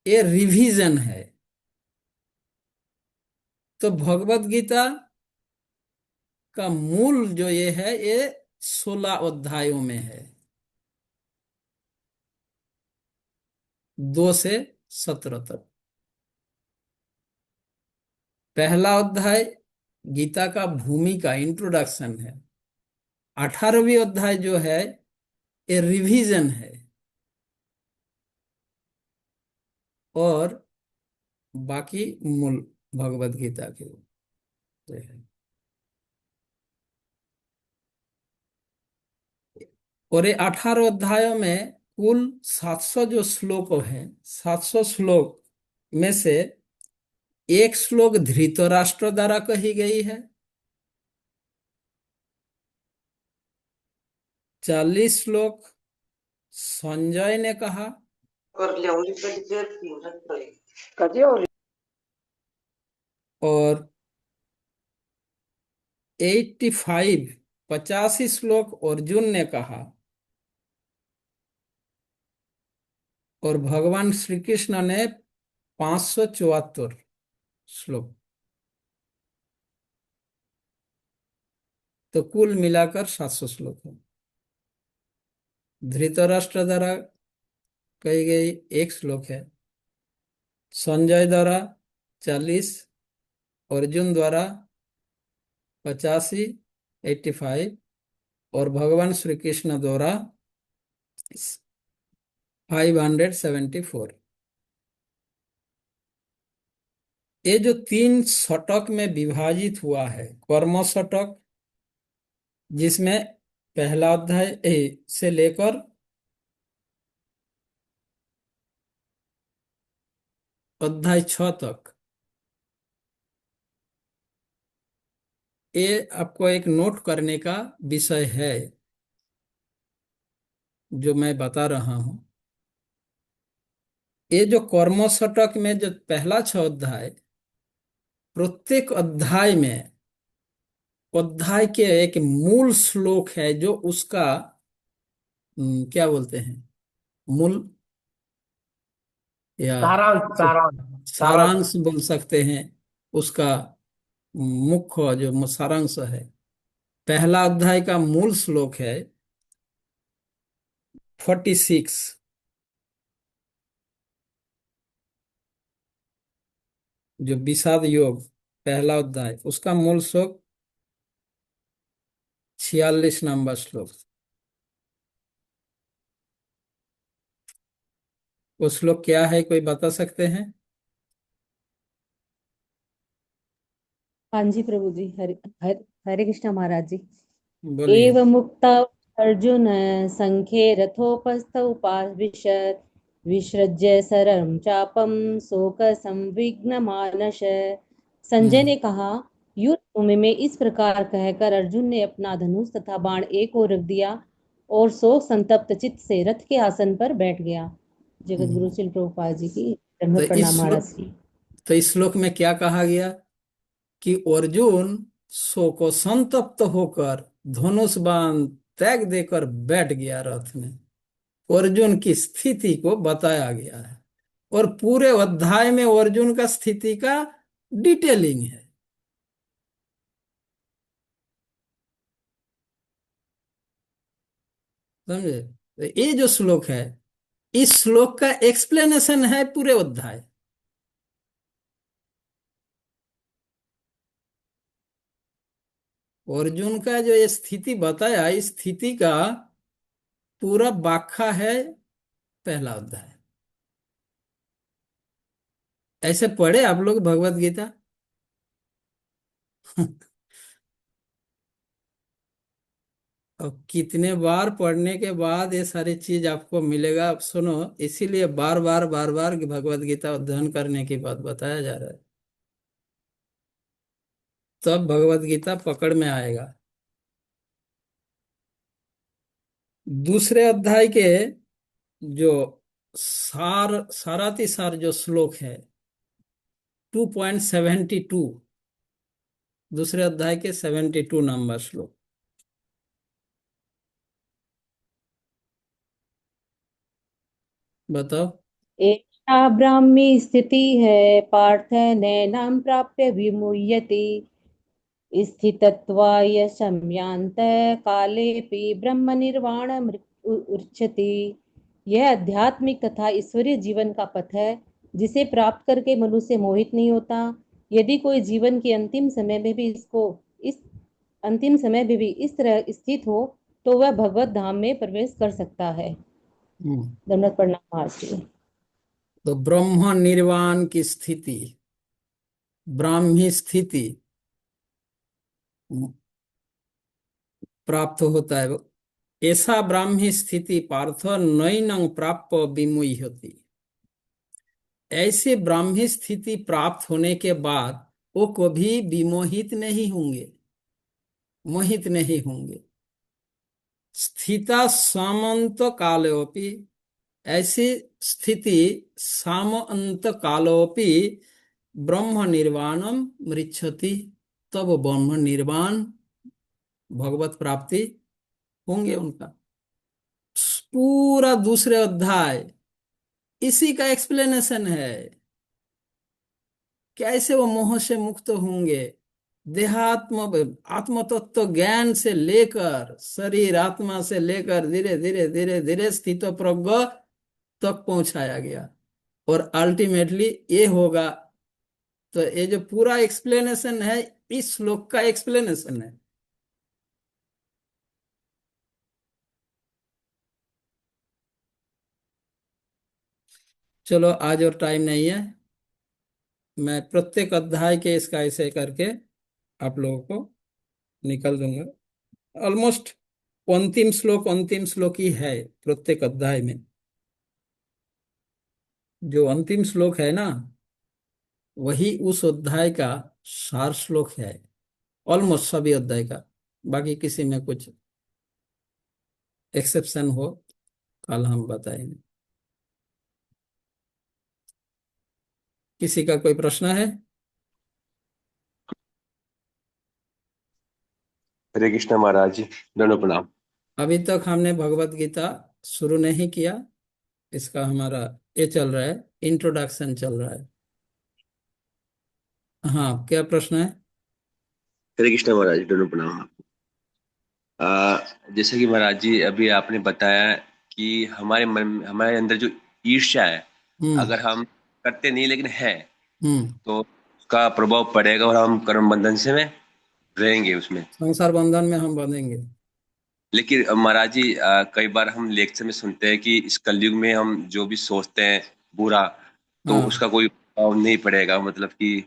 ये रिवीजन है। तो भगवत गीता का मूल जो ये है, ये 16 अध्यायों में है, 2 से 17 तक। पहला अध्याय गीता का भूमिका, इंट्रोडक्शन है। 18वीं अध्याय जो है, ये रिवीजन है, और बाकी मूल भगवत गीता के ये है। और ये 18 अध्यायों में कुल 700 जो श्लोक है, 700 श्लोक में से एक श्लोक धृतराष्ट्र द्वारा कही गई है, 40 श्लोक संजय ने कहा, और 85 श्लोक अर्जुन ने कहा, और भगवान श्री कृष्ण ने 574 श्लोक। तो कुल मिलाकर 700 श्लोक है। धृतराष्ट्र द्वारा कही गई एक श्लोक है, संजय द्वारा 40, अर्जुन द्वारा 85, और भगवान श्री कृष्ण द्वारा 574। ये जो 3 शतक में विभाजित हुआ है, कर्म शतक, जिसमें पहला अध्याय से लेकर अध्याय 6 तक ये आपको एक नोट करने का विषय है जो मैं बता रहा हूं। ये जो कर्म शतक में जो पहला 6 अध्याय, प्रत्येक अध्याय में अध्याय के एक मूल श्लोक है जो उसका क्या बोलते हैं, मूल या
सारांश सारांश
सारांश बोल सकते हैं। उसका मुख्य जो सारांश है, पहला अध्याय का मूल श्लोक है 46, जो विषाद योग पहला अध्याय, उसका मूल श्लोक 46 नंबर श्लोक। वो श्लोक क्या है, कोई बता सकते हैं?
हाँ जी प्रभु जी, हरे कृष्णा महाराज जी।
बोलिए।
एव मुक्ता अर्जुन संख्ये रथोपस्थ उपाविशत् विसृज्य सरं चापम शोक संविघ्न मानस। संजय
हम्म
ने कहा, युद्ध भूमि में इस प्रकार कहकर अर्जुन ने अपना धनुष तथा बाण एक ओर रख दिया और शोक संतप्त चित्त से रथ के आसन पर बैठ गया। जगत गुरु
हम्म।
श्री प्रभुपाद जी की
तो
दंडवत प्रणाम
इस
महाराज
श्लोक
की।
तो इस श्लोक में क्या कहा गया कि अर्जुन शोक संतप्त होकर धनुष बाण त्याग देकर बैठ गया रथ में। अर्जुन की स्थिति को बताया गया है और पूरे अध्याय में अर्जुन का स्थिति का डिटेलिंग है। समझे? तो ये जो श्लोक है, इस श्लोक का एक्सप्लेनेशन है पूरे अध्याय। अर्जुन का जो ये स्थिति बताया, इस स्थिति का पूरा व्याख्या है पहला अध्याय। ऐसे पढ़े आप लोग भगवत गीता? और कितने बार पढ़ने के बाद ये सारी चीज आपको मिलेगा, आप सुनो। इसीलिए बार बार बार बार भगवत गीता अध्ययन करने की बात बताया जा रहा है, तब भगवत गीता पकड़ में आएगा। दूसरे अध्याय के जो साराति सार जो श्लोक है 2.72, दूसरे अध्याय के 72 नंबर श्लोक, बताओ।
एषा ब्राह्मी स्थिति है पार्थ नैनां प्राप्य विमुह्यति स्थितत्वाय सम्यांत कालेपि ब्रह्म निर्वाण उच्यते। यह आध्यात्मिक तथा ईश्वरीय जीवन का पथ है जिसे प्राप्त करके मनुष्य मोहित नहीं होता। यदि कोई जीवन के अंतिम समय में भी इस तरह स्थित हो तो वह भगवत धाम में प्रवेश कर सकता है।
हम्म।
दंडवत प्रणाम महाराज जी।
तो ब्रह्म निर्वाण की स्थिति, ब्राह्मी स्थिति प्राप्त होता है। ऐसा ब्राह्मी स्थिति पार्थ नैनं प्राप्य विमुह्यति। ऐसे ब्राह्मी स्थिति प्राप्त होने के बाद वो कभी विमोहित नहीं होंगे, मोहित नहीं होंगे। स्थिता सामंत कालोपि, ऐसी स्थिति सामंत कालोपि ब्रह्म निर्वाणम मृच्छति, तब ब्रह्म निर्वाण भगवत प्राप्ति होंगे उनका। पूरा दूसरे अध्याय इसी का एक्सप्लेनेशन है, कैसे वो मोह से मुक्त होंगे। देहात्म आत्म तत्व ज्ञान से लेकर शरीर आत्मा से लेकर धीरे धीरे धीरे धीरे स्थित प्रज्ञ तक पहुंचाया गया और अल्टीमेटली ये होगा। तो ये जो पूरा एक्सप्लेनेशन है, इस श्लोक का एक्सप्लेनेशन है। चलो, आज और टाइम नहीं है, मैं प्रत्येक अध्याय के इसका ऐसे करके आप लोगों को निकल दूंगा। ऑलमोस्ट अंतिम श्लोक ही है प्रत्येक अध्याय में। जो अंतिम श्लोक है ना, वही उस अध्याय का सार श्लोक है। ऑलमोस्ट सभी अध्याय का। बाकी किसी में कुछ एक्सेप्शन हो कल हम बताएंगे। किसी का कोई प्रश्न है?
हरे कृष्ण महाराज जी, दोनों प्रणाम।
अभी तक हमने भगवत गीता शुरू नहीं किया। इसका हमारा ये चल रहा है, इंट्रोडक्शन चल रहा है। हाँ, क्या प्रश्न है?
हरे कृष्ण महाराज जी, दोनों प्रणाम। आ, जैसे कि महाराज जी अभी आपने बताया कि हमारे मन, हमारे अंदर जो ईर्ष्या है,
हम्म।
अगर हम करते नहीं लेकिन है,
हम्म।
तो उसका प्रभाव पड़ेगा और हम कर्म बंधन से में रहेंगे उसमें।
संसार बंधन में हम बंधेंगे।
लेकिन महाराज जी कई बार हम लेक्चर में सुनते हैं कि इस कलयुग में हम जो भी सोचते हैं बुरा, तो
हाँ,
उसका कोई प्रभाव नहीं पड़ेगा, मतलब कि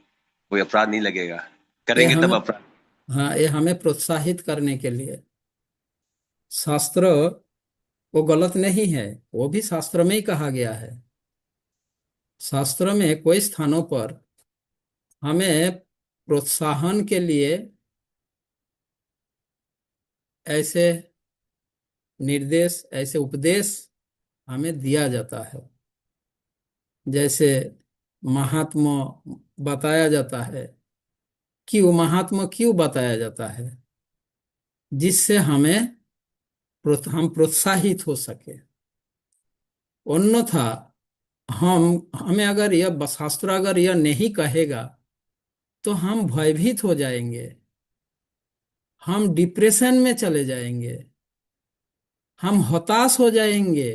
कोई अपराध नहीं लगेगा,
ये
करेंगे
हमें
तब अपराध।
हाँ, ये हमें प्रोत्साहित करने के लिए। शास्त्र वो गलत नहीं है, वो भी शास्त्र में ही कहा गया है। शास्त्र में कोई स्थानों पर हमें प्रोत्साहन के लिए ऐसे निर्देश, ऐसे उपदेश हमें दिया जाता है। जैसे महात्मा बताया जाता है। क्यों महात्मा क्यों बताया जाता है? जिससे हम प्रोत्साहित हो सके। अन्यथा हमें अगर यह शास्त्र अगर यह नहीं कहेगा तो हम भयभीत हो जाएंगे, हम डिप्रेशन में चले जाएंगे, हम हताश हो जाएंगे।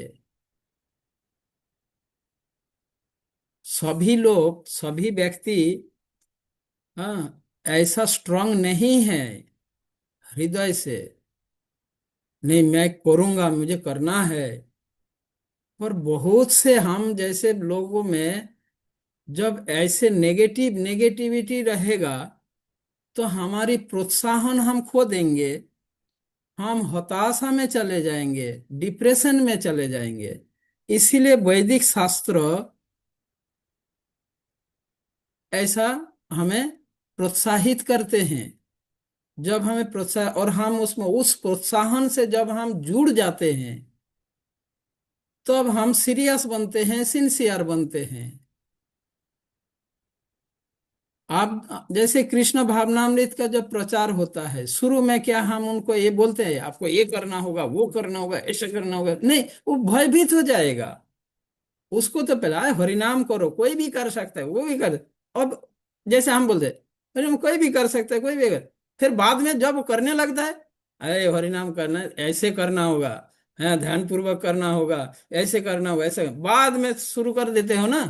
सभी लोग, सभी व्यक्ति, हाँ, ऐसा स्ट्रांग नहीं है हृदय से, नहीं मैं करूंगा, मुझे करना है। और बहुत से हम जैसे लोगों में जब ऐसे नेगेटिविटी रहेगा तो हमारी प्रोत्साहन हम खो देंगे, हम हताशा में चले जाएंगे, डिप्रेशन में चले जाएंगे। इसीलिए वैदिक शास्त्र ऐसा हमें प्रोत्साहित करते हैं। जब हमें प्रोत्साह और हम उसमें उस प्रोत्साहन से जब हम जुड़ जाते हैं तब हम सीरियस बनते हैं, सिंसियर बनते हैं। आप जैसे कृष्ण भावनामृत का जब प्रचार होता है, शुरू में क्या हम उनको ये बोलते हैं आपको ये करना होगा, वो करना होगा, ऐसा करना होगा? नहीं, वो भयभीत हो जाएगा। उसको तो पहले आए हरिनाम करो, कोई भी कर सकता है, वो भी कर। अब जैसे हम बोलते हैं अरे हम कोई भी कर सकता है, कोई भी कर। फिर बाद में जब वो करने लगता है, अरे हरिनाम करना है, ऐसे करना होगा, है ध्यान पूर्वक करना होगा, ऐसे करना होगा, ऐसे बाद में शुरू कर देते हो ना।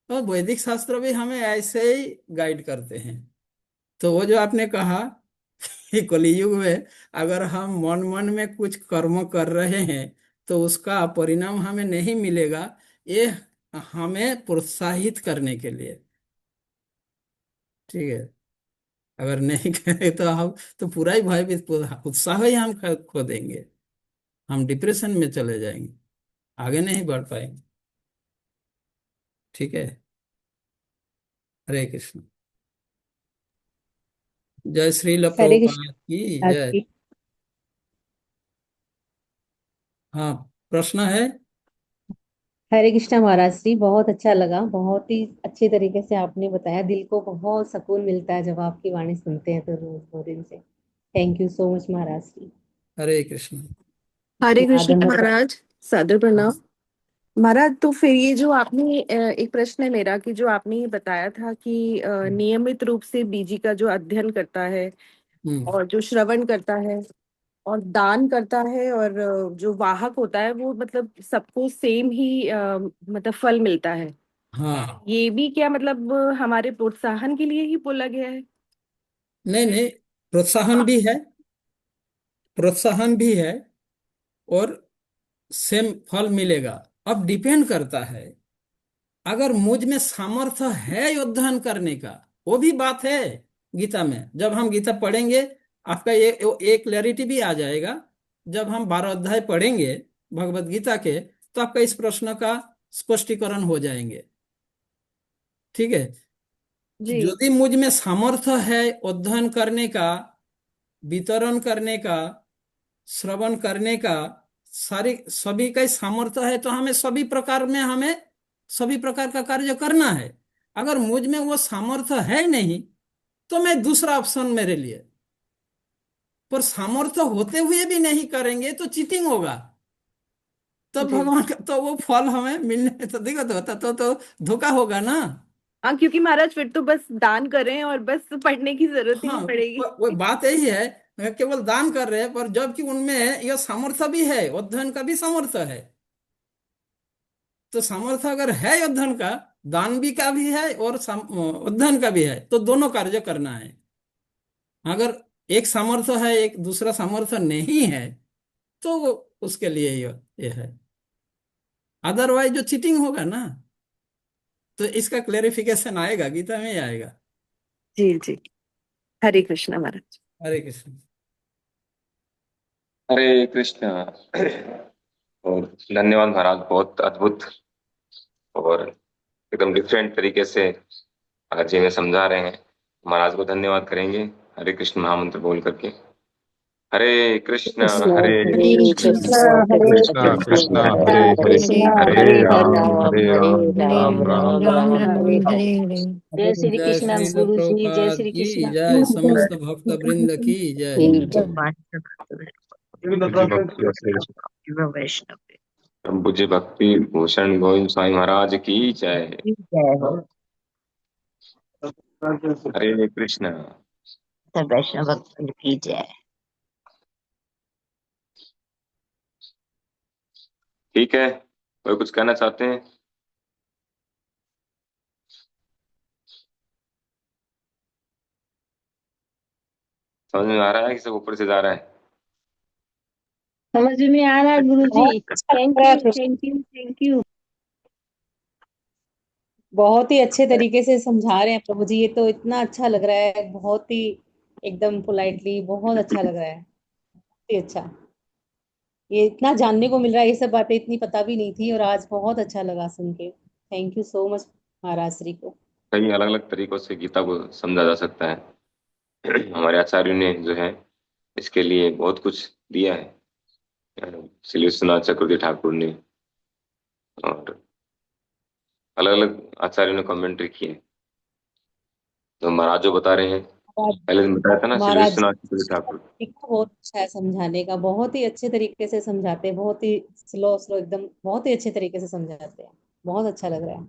तो वैदिक शास्त्र भी हमें ऐसे ही गाइड करते हैं। तो वो जो आपने कहा कि कलयुग में अगर हम मन मन में कुछ कर्म कर रहे हैं तो उसका परिणाम हमें नहीं मिलेगा, ये हमें प्रोत्साहित करने के लिए। ठीक है। अगर नहीं करें तो हम तो पूरा ही भयभीत, उत्साह ही हम खो देंगे, हम डिप्रेशन में चले जाएंगे, आगे नहीं बढ़ पाएंगे। ठीक है। हरे कृष्ण। जय श्री
हरे कृष्ण
प्रभुपाद की
महाराज
जय।
जी।
हाँ, प्रश्न है?
हरे कृष्णा महाराज जी, बहुत अच्छा लगा, बहुत ही अच्छे तरीके से आपने बताया। दिल को बहुत सुकून मिलता है जब आपकी वाणी सुनते हैं तो रोज 2 दिन से। थैंक यू सो मच महाराज जी।
हरे कृष्ण।
हरे कृष्ण
धन्यवाद।
महाराज, सादर प्रणाम। महाराज, तो फिर ये जो आपने एक प्रश्न है मेरा कि जो आपने ये बताया था कि नियमित रूप से बीजी का जो अध्ययन करता है
हम्म।
और जो श्रवण करता है और दान करता है और जो वाहक होता है वो मतलब सबको सेम ही मतलब फल मिलता है।
हाँ,
ये भी क्या मतलब हमारे प्रोत्साहन के लिए ही बोला गया है?
नहीं नहीं, प्रोत्साहन भी है, प्रोत्साहन भी है, और सेम फल मिलेगा। अब डिपेंड करता है, अगर मुझ में सामर्थ्य है अध्ययन करने का, वो भी बात है। गीता में जब हम गीता पढ़ेंगे आपका ये क्लैरिटी भी आ जाएगा। जब हम 12 अध्याय पढ़ेंगे भगवत गीता के तो आपका इस प्रश्न का स्पष्टीकरण हो जाएंगे। ठीक है।
जी
यदि मुझ में सामर्थ्य है अध्ययन करने का, वितरण करने का, श्रवण करने का, सारी सभी का ही सामर्थ्य है, तो हमें सभी प्रकार में हमें सभी प्रकार का कार्य करना है। अगर मुझ में वो सामर्थ्य है नहीं, तो मैं दूसरा ऑप्शन मेरे लिए। पर सामर्थ्य होते हुए भी नहीं करेंगे तो चीटिंग होगा। तब
जी
भगवान का तो वो फल हमें मिलने में तो दिक्कत होता, तो धोखा होगा ना।
हाँ, क्योंकि महाराज फिर तो बस दान करें और बस पढ़ने की जरूरत ही
हाँ,
नहीं पड़ेगी।
वो बात यही है, केवल दान कर रहे हैं, पर जबकि उनमें यह सामर्थ्य भी है, अध्ययन का भी सामर्थ्य है। तो सामर्थ्य अगर है अध्ययन का, दान भी का भी है और अध्ययन का भी है, तो दोनों कार्य करना है। अगर एक सामर्थ्य है, एक दूसरा सामर्थ्य नहीं है, तो उसके लिए ये है। अदरवाइज जो चीटिंग होगा ना, तो इसका क्लेरिफिकेशन आएगा, गीता में ही आएगा।
जी जी। हरे कृष्णा महाराज।
हरे कृष्ण।
हरे कृष्ण। और धन्यवाद महाराज, बहुत अद्भुत और एकदम डिफरेंट तरीके से महाराज जी में समझा रहे हैं। महाराज को धन्यवाद करेंगे हरे कृष्ण महामंत्र बोल करके। हरे कृष्ण
कृष्ण
हरे
हरे
कृष्ण
कृष्ण
हरे
कृष्ण
कृष्ण
कृष्ण
कृष्ण
हरे
कृष्ण
हरे
कृष्ण
हरे
हरे
हरे
हरे
राम राम
राम
राम
राम
हरे
राम
हरे।
हरे हरे। जय श्री
जय
कृष्ण
श्रील
गुरु जी, जय
प्रभुपाद
श्री
की
कृष्ण।
जय, समस्त भक्त वृंद की जय।
जय।
पूज्य भक्ति वैष्णव परम पूज्य भक्ति भूषण गोविंद स्वामी महाराज की जय। हरे कृष्ण।
वैष्णव भक्तों की जय।
ठीक है, कोई कुछ कहना चाहते हैं? समझ में आ रहा है कि सब ऊपर से जा रहा है?
समझ में आ रहा है गुरु
बहुत
जी।
अच्छा लग
थैंक
रहा है
you
Krishna.
Thank you thank you. बहुत ही अच्छे तरीके से समझा रहे हैं प्रभु जी, ये तो इतना अच्छा लग रहा है, बहुत ही एकदम पोलाइटली, बहुत अच्छा लग रहा है, बहुत ही अच्छा। ये इतना जानने को मिल रहा है, ये सब बातें इतनी पता भी नहीं थी, और आज बहुत अच्छा लगा सुन के। थैंक यू सो मच महाराज श्री को।
कई अलग अलग तरीकों से गीता को समझा जा सकता है। हमारे आचार्य ने जो है इसके लिए बहुत कुछ दिया है। श्री विश्वनाथ चक्रवर्ती ठाकुर ने और अलग अलग आचार्यों ने कमेंट्री की है। तो महाराज जो बता रहे हैं, पहले दिन बताया था ना, श्री
महाराज
विश्वनाथ चक्रवर्ती ठाकुर।
तरीका बहुत अच्छा है समझाने का, बहुत ही अच्छे तरीके से समझाते हैं, बहुत ही स्लो स्लो एकदम, बहुत ही अच्छे तरीके से समझाते हैं, बहुत अच्छा लग रहा है।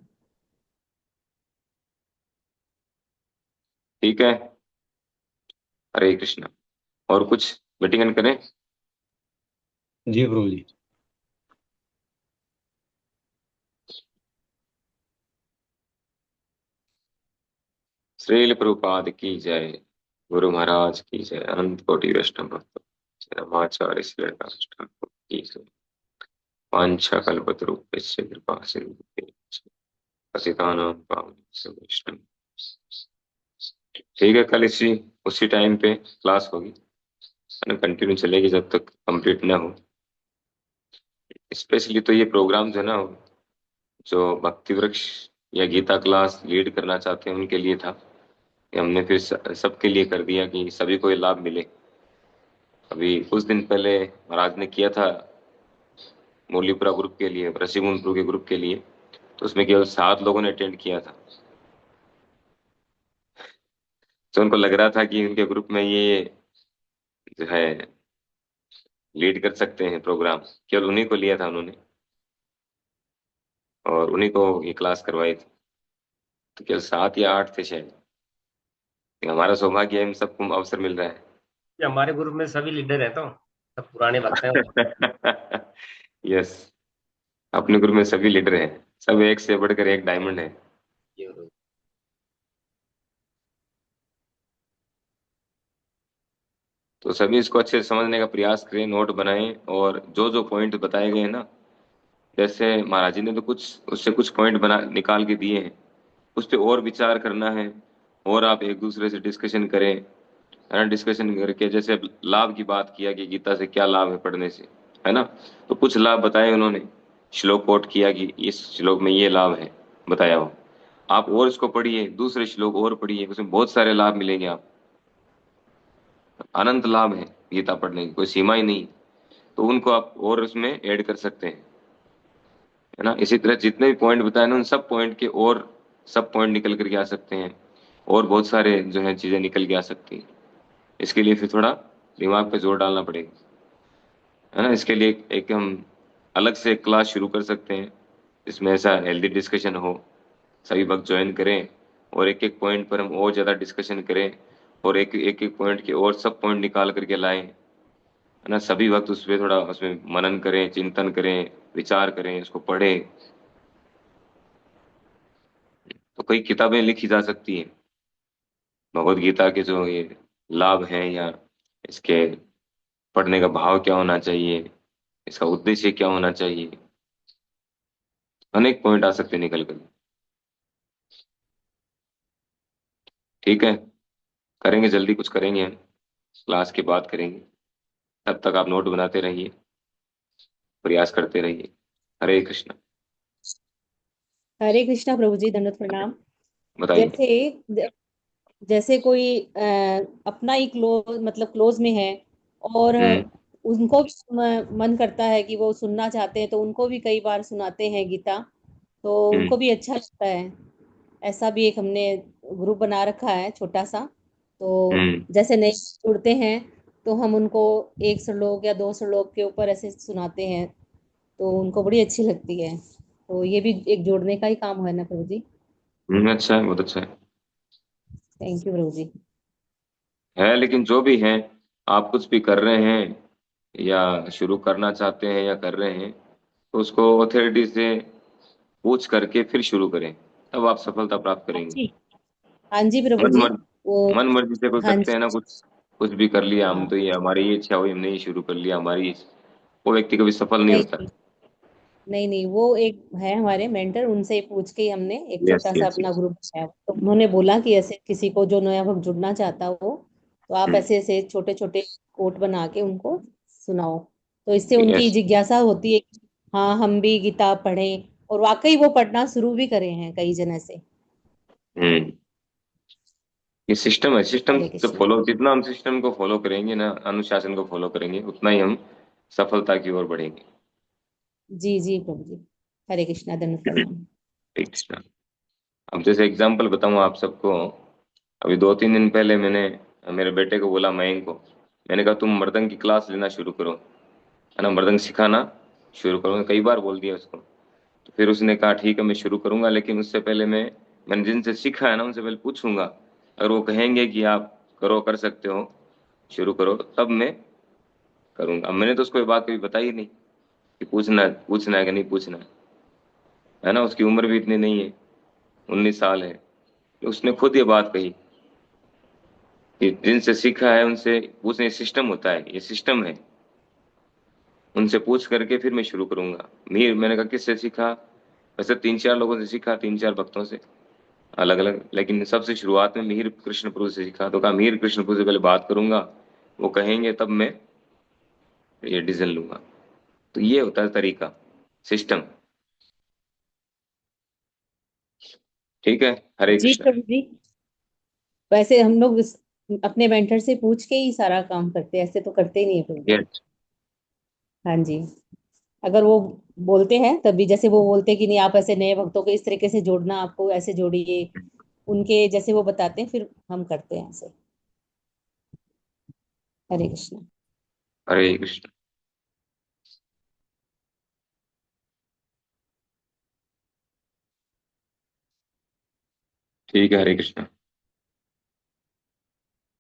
ठीक है, हरे कृष्णा। और कुछ मीटिंग करें?
जी प्रभु जी।
श्रील प्रभुपाद की जय, गुरु महाराज की जय, अनंत कोटि वैष्णव भक्त रमाचार्य श्री ठाकुर की जय। वांछा कल्पतरुभ्यश्च कृपा सिन्धुभ्यश्च पतितानां पावनेभ्यो वैष्णवेभ्यो। ठीक है, कल इसी उसी टाइम पे क्लास होगी, कंटिन्यू चलेगी जब तक कंप्लीट ना हो। स्पेशली तो ये प्रोग्राम जो है ना, जो भक्ति वृक्ष या गीता क्लास लीड करना चाहते हैं उनके लिए था। कि हमने फिर सबके लिए कर दिया कि सभी को ये लाभ मिले। अभी कुछ दिन पहले महाराज ने किया था मौलीपुरा ग्रुप के लिए, ऋषिमुनपुर के ग्रुप के लिए, तो उसमें केवल 7 लोगों ने अटेंड किया था। तो उनको लग रहा था कि उनके ग्रुप में ये जो है लीड कर सकते हैं प्रोग्राम, केवल उन्हीं को लिया था उन्होंने और उन्हीं को ये क्लास करवाई थी। तो केवल 7 या 8 थे शायद। हमारा सौभाग्य है, इन सबको अवसर मिल रहा
ये हमारे ग्रुप में सभी लीडर हैं, तो सब पुराने भक्त हैं।
है। यस, अपने ग्रुप में सभी लीडर हैं, सब एक से बढ़कर एक डायमंड है। तो सभी इसको अच्छे से समझने का प्रयास करें, नोट बनाएं, और जो जो पॉइंट बताए गए हैं ना, जैसे महाराज जी ने तो कुछ उससे कुछ पॉइंट बना निकाल के दिए हैं, उस पर और विचार करना है। और आप एक दूसरे से डिस्कशन करें, है ना, डिस्कशन करके जैसे लाभ की बात किया कि गीता से क्या लाभ है पढ़ने से, है ना, तो कुछ लाभ बताए उन्होंने, श्लोक कोट किया कि इस श्लोक में ये लाभ है बताया हो, आप और इसको पढ़िए, दूसरे श्लोक और पढ़िए, उसमें बहुत सारे लाभ मिलेंगे। आप अनंत लाभ है गीता पढ़ने की, कोई सीमा ही नहीं। तो उनको आप और उसमें ऐड कर सकते हैं, है ना। इसी तरह जितने भी पॉइंट बताए ना, उन सब पॉइंट के और सब पॉइंट निकल करके आ सकते हैं, और बहुत सारे जो है चीजें निकल के आ सकती हैं। इसके लिए फिर थोड़ा दिमाग पे जोर डालना पड़ेगा, है ना। इसके लिए एक हम अलग से क्लास शुरू कर सकते हैं, जिसमें ऐसा हेल्दी डिस्कशन हो, सभी वक्त ज्वाइन करें, और एक एक पॉइंट पर हम और ज्यादा डिस्कशन करें, और एक पॉइंट के और सब पॉइंट निकाल करके लाएं, है ना। सभी वक्त उस पर थोड़ा उसमें मनन करें, चिंतन करें, विचार करें, उसको पढ़ें। तो कई किताबें लिखी जा सकती हैं भगवत गीता के, जो ये लाभ हैं, या इसके पढ़ने का भाव क्या होना चाहिए, इसका उद्देश्य क्या होना चाहिए, अनेक पॉइंट आ सकते हैं निकल कर। ठीक है, करेंगे, जल्दी कुछ करेंगे हम, क्लास के बाद करेंगे। तब तक आप नोट बनाते रहिए, प्रयास करते रहिए। हरे कृष्ण।
हरे कृष्णा प्रभु जी, दंडवत प्रणाम।
बताइए।
जैसे जैसे कोई अपना ही क्लोज, मतलब क्लोज में है, और
हम्म।
उनको भी मन करता है कि वो सुनना चाहते हैं, तो उनको भी कई बार सुनाते हैं गीता, तो
हम्म।
उनको भी अच्छा लगता है। ऐसा भी एक हमने ग्रुप बना रखा है छोटा सा। तो
हम्म।
जैसे नए जुड़ते हैं, तो हम उनको 100 श्लोक या 200 श्लोक के ऊपर ऐसे सुनाते हैं, तो उनको बड़ी अच्छी लगती है। तो ये भी एक जोड़ने का ही काम है ना प्रभु जी।
अच्छा है, बहुत अच्छा
थैंक यू प्रभु जी।
है। लेकिन जो भी है, आप कुछ भी कर रहे हैं या शुरू करना चाहते हैं या कर रहे हैं, तो उसको अथॉरिटी से पूछ करके फिर शुरू करें, तब आप सफलता प्राप्त
हाँ
करेंगे।
जी। हाँ जी प्रभु
मन
जी।
मर्जी,
वो
मन मर्जी से कोई
हाँ
करते
जी।
हैं ना, कुछ कुछ भी कर लिया हम,
हाँ।
तो ये हमारी ये इच्छा हुई, हमने ये शुरू कर लिया, हमारी वो व्यक्ति कभी सफल नहीं
नहीं
होता।
नहीं। नहीं नहीं, वो एक है हमारे मेंटर, उनसे ही पूछ के ही हमने एक
यस
छोटा सा
यस
अपना
यस।
ग्रुप बनाया। तो उन्होंने बोला कि ऐसे किसी को जो नया भक्त जुड़ना चाहता हो, तो आप
हम्म।
ऐसे ऐसे छोटे छोटे कोट बना के उनको सुनाओ। तो इससे उनकी
यस।
जिज्ञासा होती है कि हाँ, हम भी गीता पढ़ें, और वाकई वो पढ़ना शुरू भी करे हैं कई जन ऐसे।
हम्म। ये सिस्टम है, सिस्टम
हरे
से
कृष्णा।
फॉलो, जितना हम सिस्टम को फॉलो करेंगे ना, अनुशासन को फॉलो करेंगे, उतना ही हम सफलता की ओर बढ़ेंगे।
जी जी प्रभु जी। हरे कृष्णा, दंड प्रणाम।
ठीक है। अब जैसे एग्जांपल बताऊं आप सबको, अभी 2-3 दिन पहले मैंने मेरे बेटे को बोला, मयंक को, मैंने कहा तुम मृदंग की क्लास लेना शुरू करो, है ना, मृदंग सिखाना शुरू करो। कई बार बोल दिया उसको। तो फिर उसने कहा ठीक है मैं शुरू करूंगा, लेकिन उससे पहले मैंने जिनसे सीखा है ना, उनसे पहले पूछूंगा। अगर वो कहेंगे कि आप करो, कर सकते हो, शुरू करो, तब मैं करूंगा। अब मैंने तो उसको ये बात कभी बताई ही नहीं कि पूछना है कि नहीं पूछना है ना। उसकी उम्र भी इतनी नहीं है, 19 साल है। उसने खुद ये बात कही कि जिनसे सीखा है उनसे पूछने, सिस्टम होता है, ये सिस्टम है, उनसे पूछ करके फिर मैं शुरू करूंगा। मीर, मैंने कहा किससे सीखा? वैसे 3-4 लोगों से सीखा, 3-4 भक्तों से अलग अलग, लेकिन सबसे शुरुआत में मिहिर कृष्ण प्रभु से सीखा। तो कहा मिहिर कृष्ण प्रभु से पहले बात करूंगा, वो कहेंगे तब मैं ये डिसीजन लूंगा। तो ये होता है तरीका, सिस्टम। ठीक है। हरे
जी
कृष्ण।
प्रभु जी। वैसे हम लोग अपने मेंटर से पूछ के ही सारा काम करते हैं, ऐसे तो करते ही नहीं है प्रभु जी।
यस।
हाँ जी। अगर वो बोलते हैं तभी, जैसे वो बोलते हैं कि नहीं आप ऐसे नए भक्तों को इस तरीके से जोड़ना, आपको ऐसे जोड़िए, उनके जैसे वो बताते हैं, फिर हम करते हैं ऐसे। हरे कृष्णा।
हरे कृष्ण। ठीक है। हरे कृष्ण।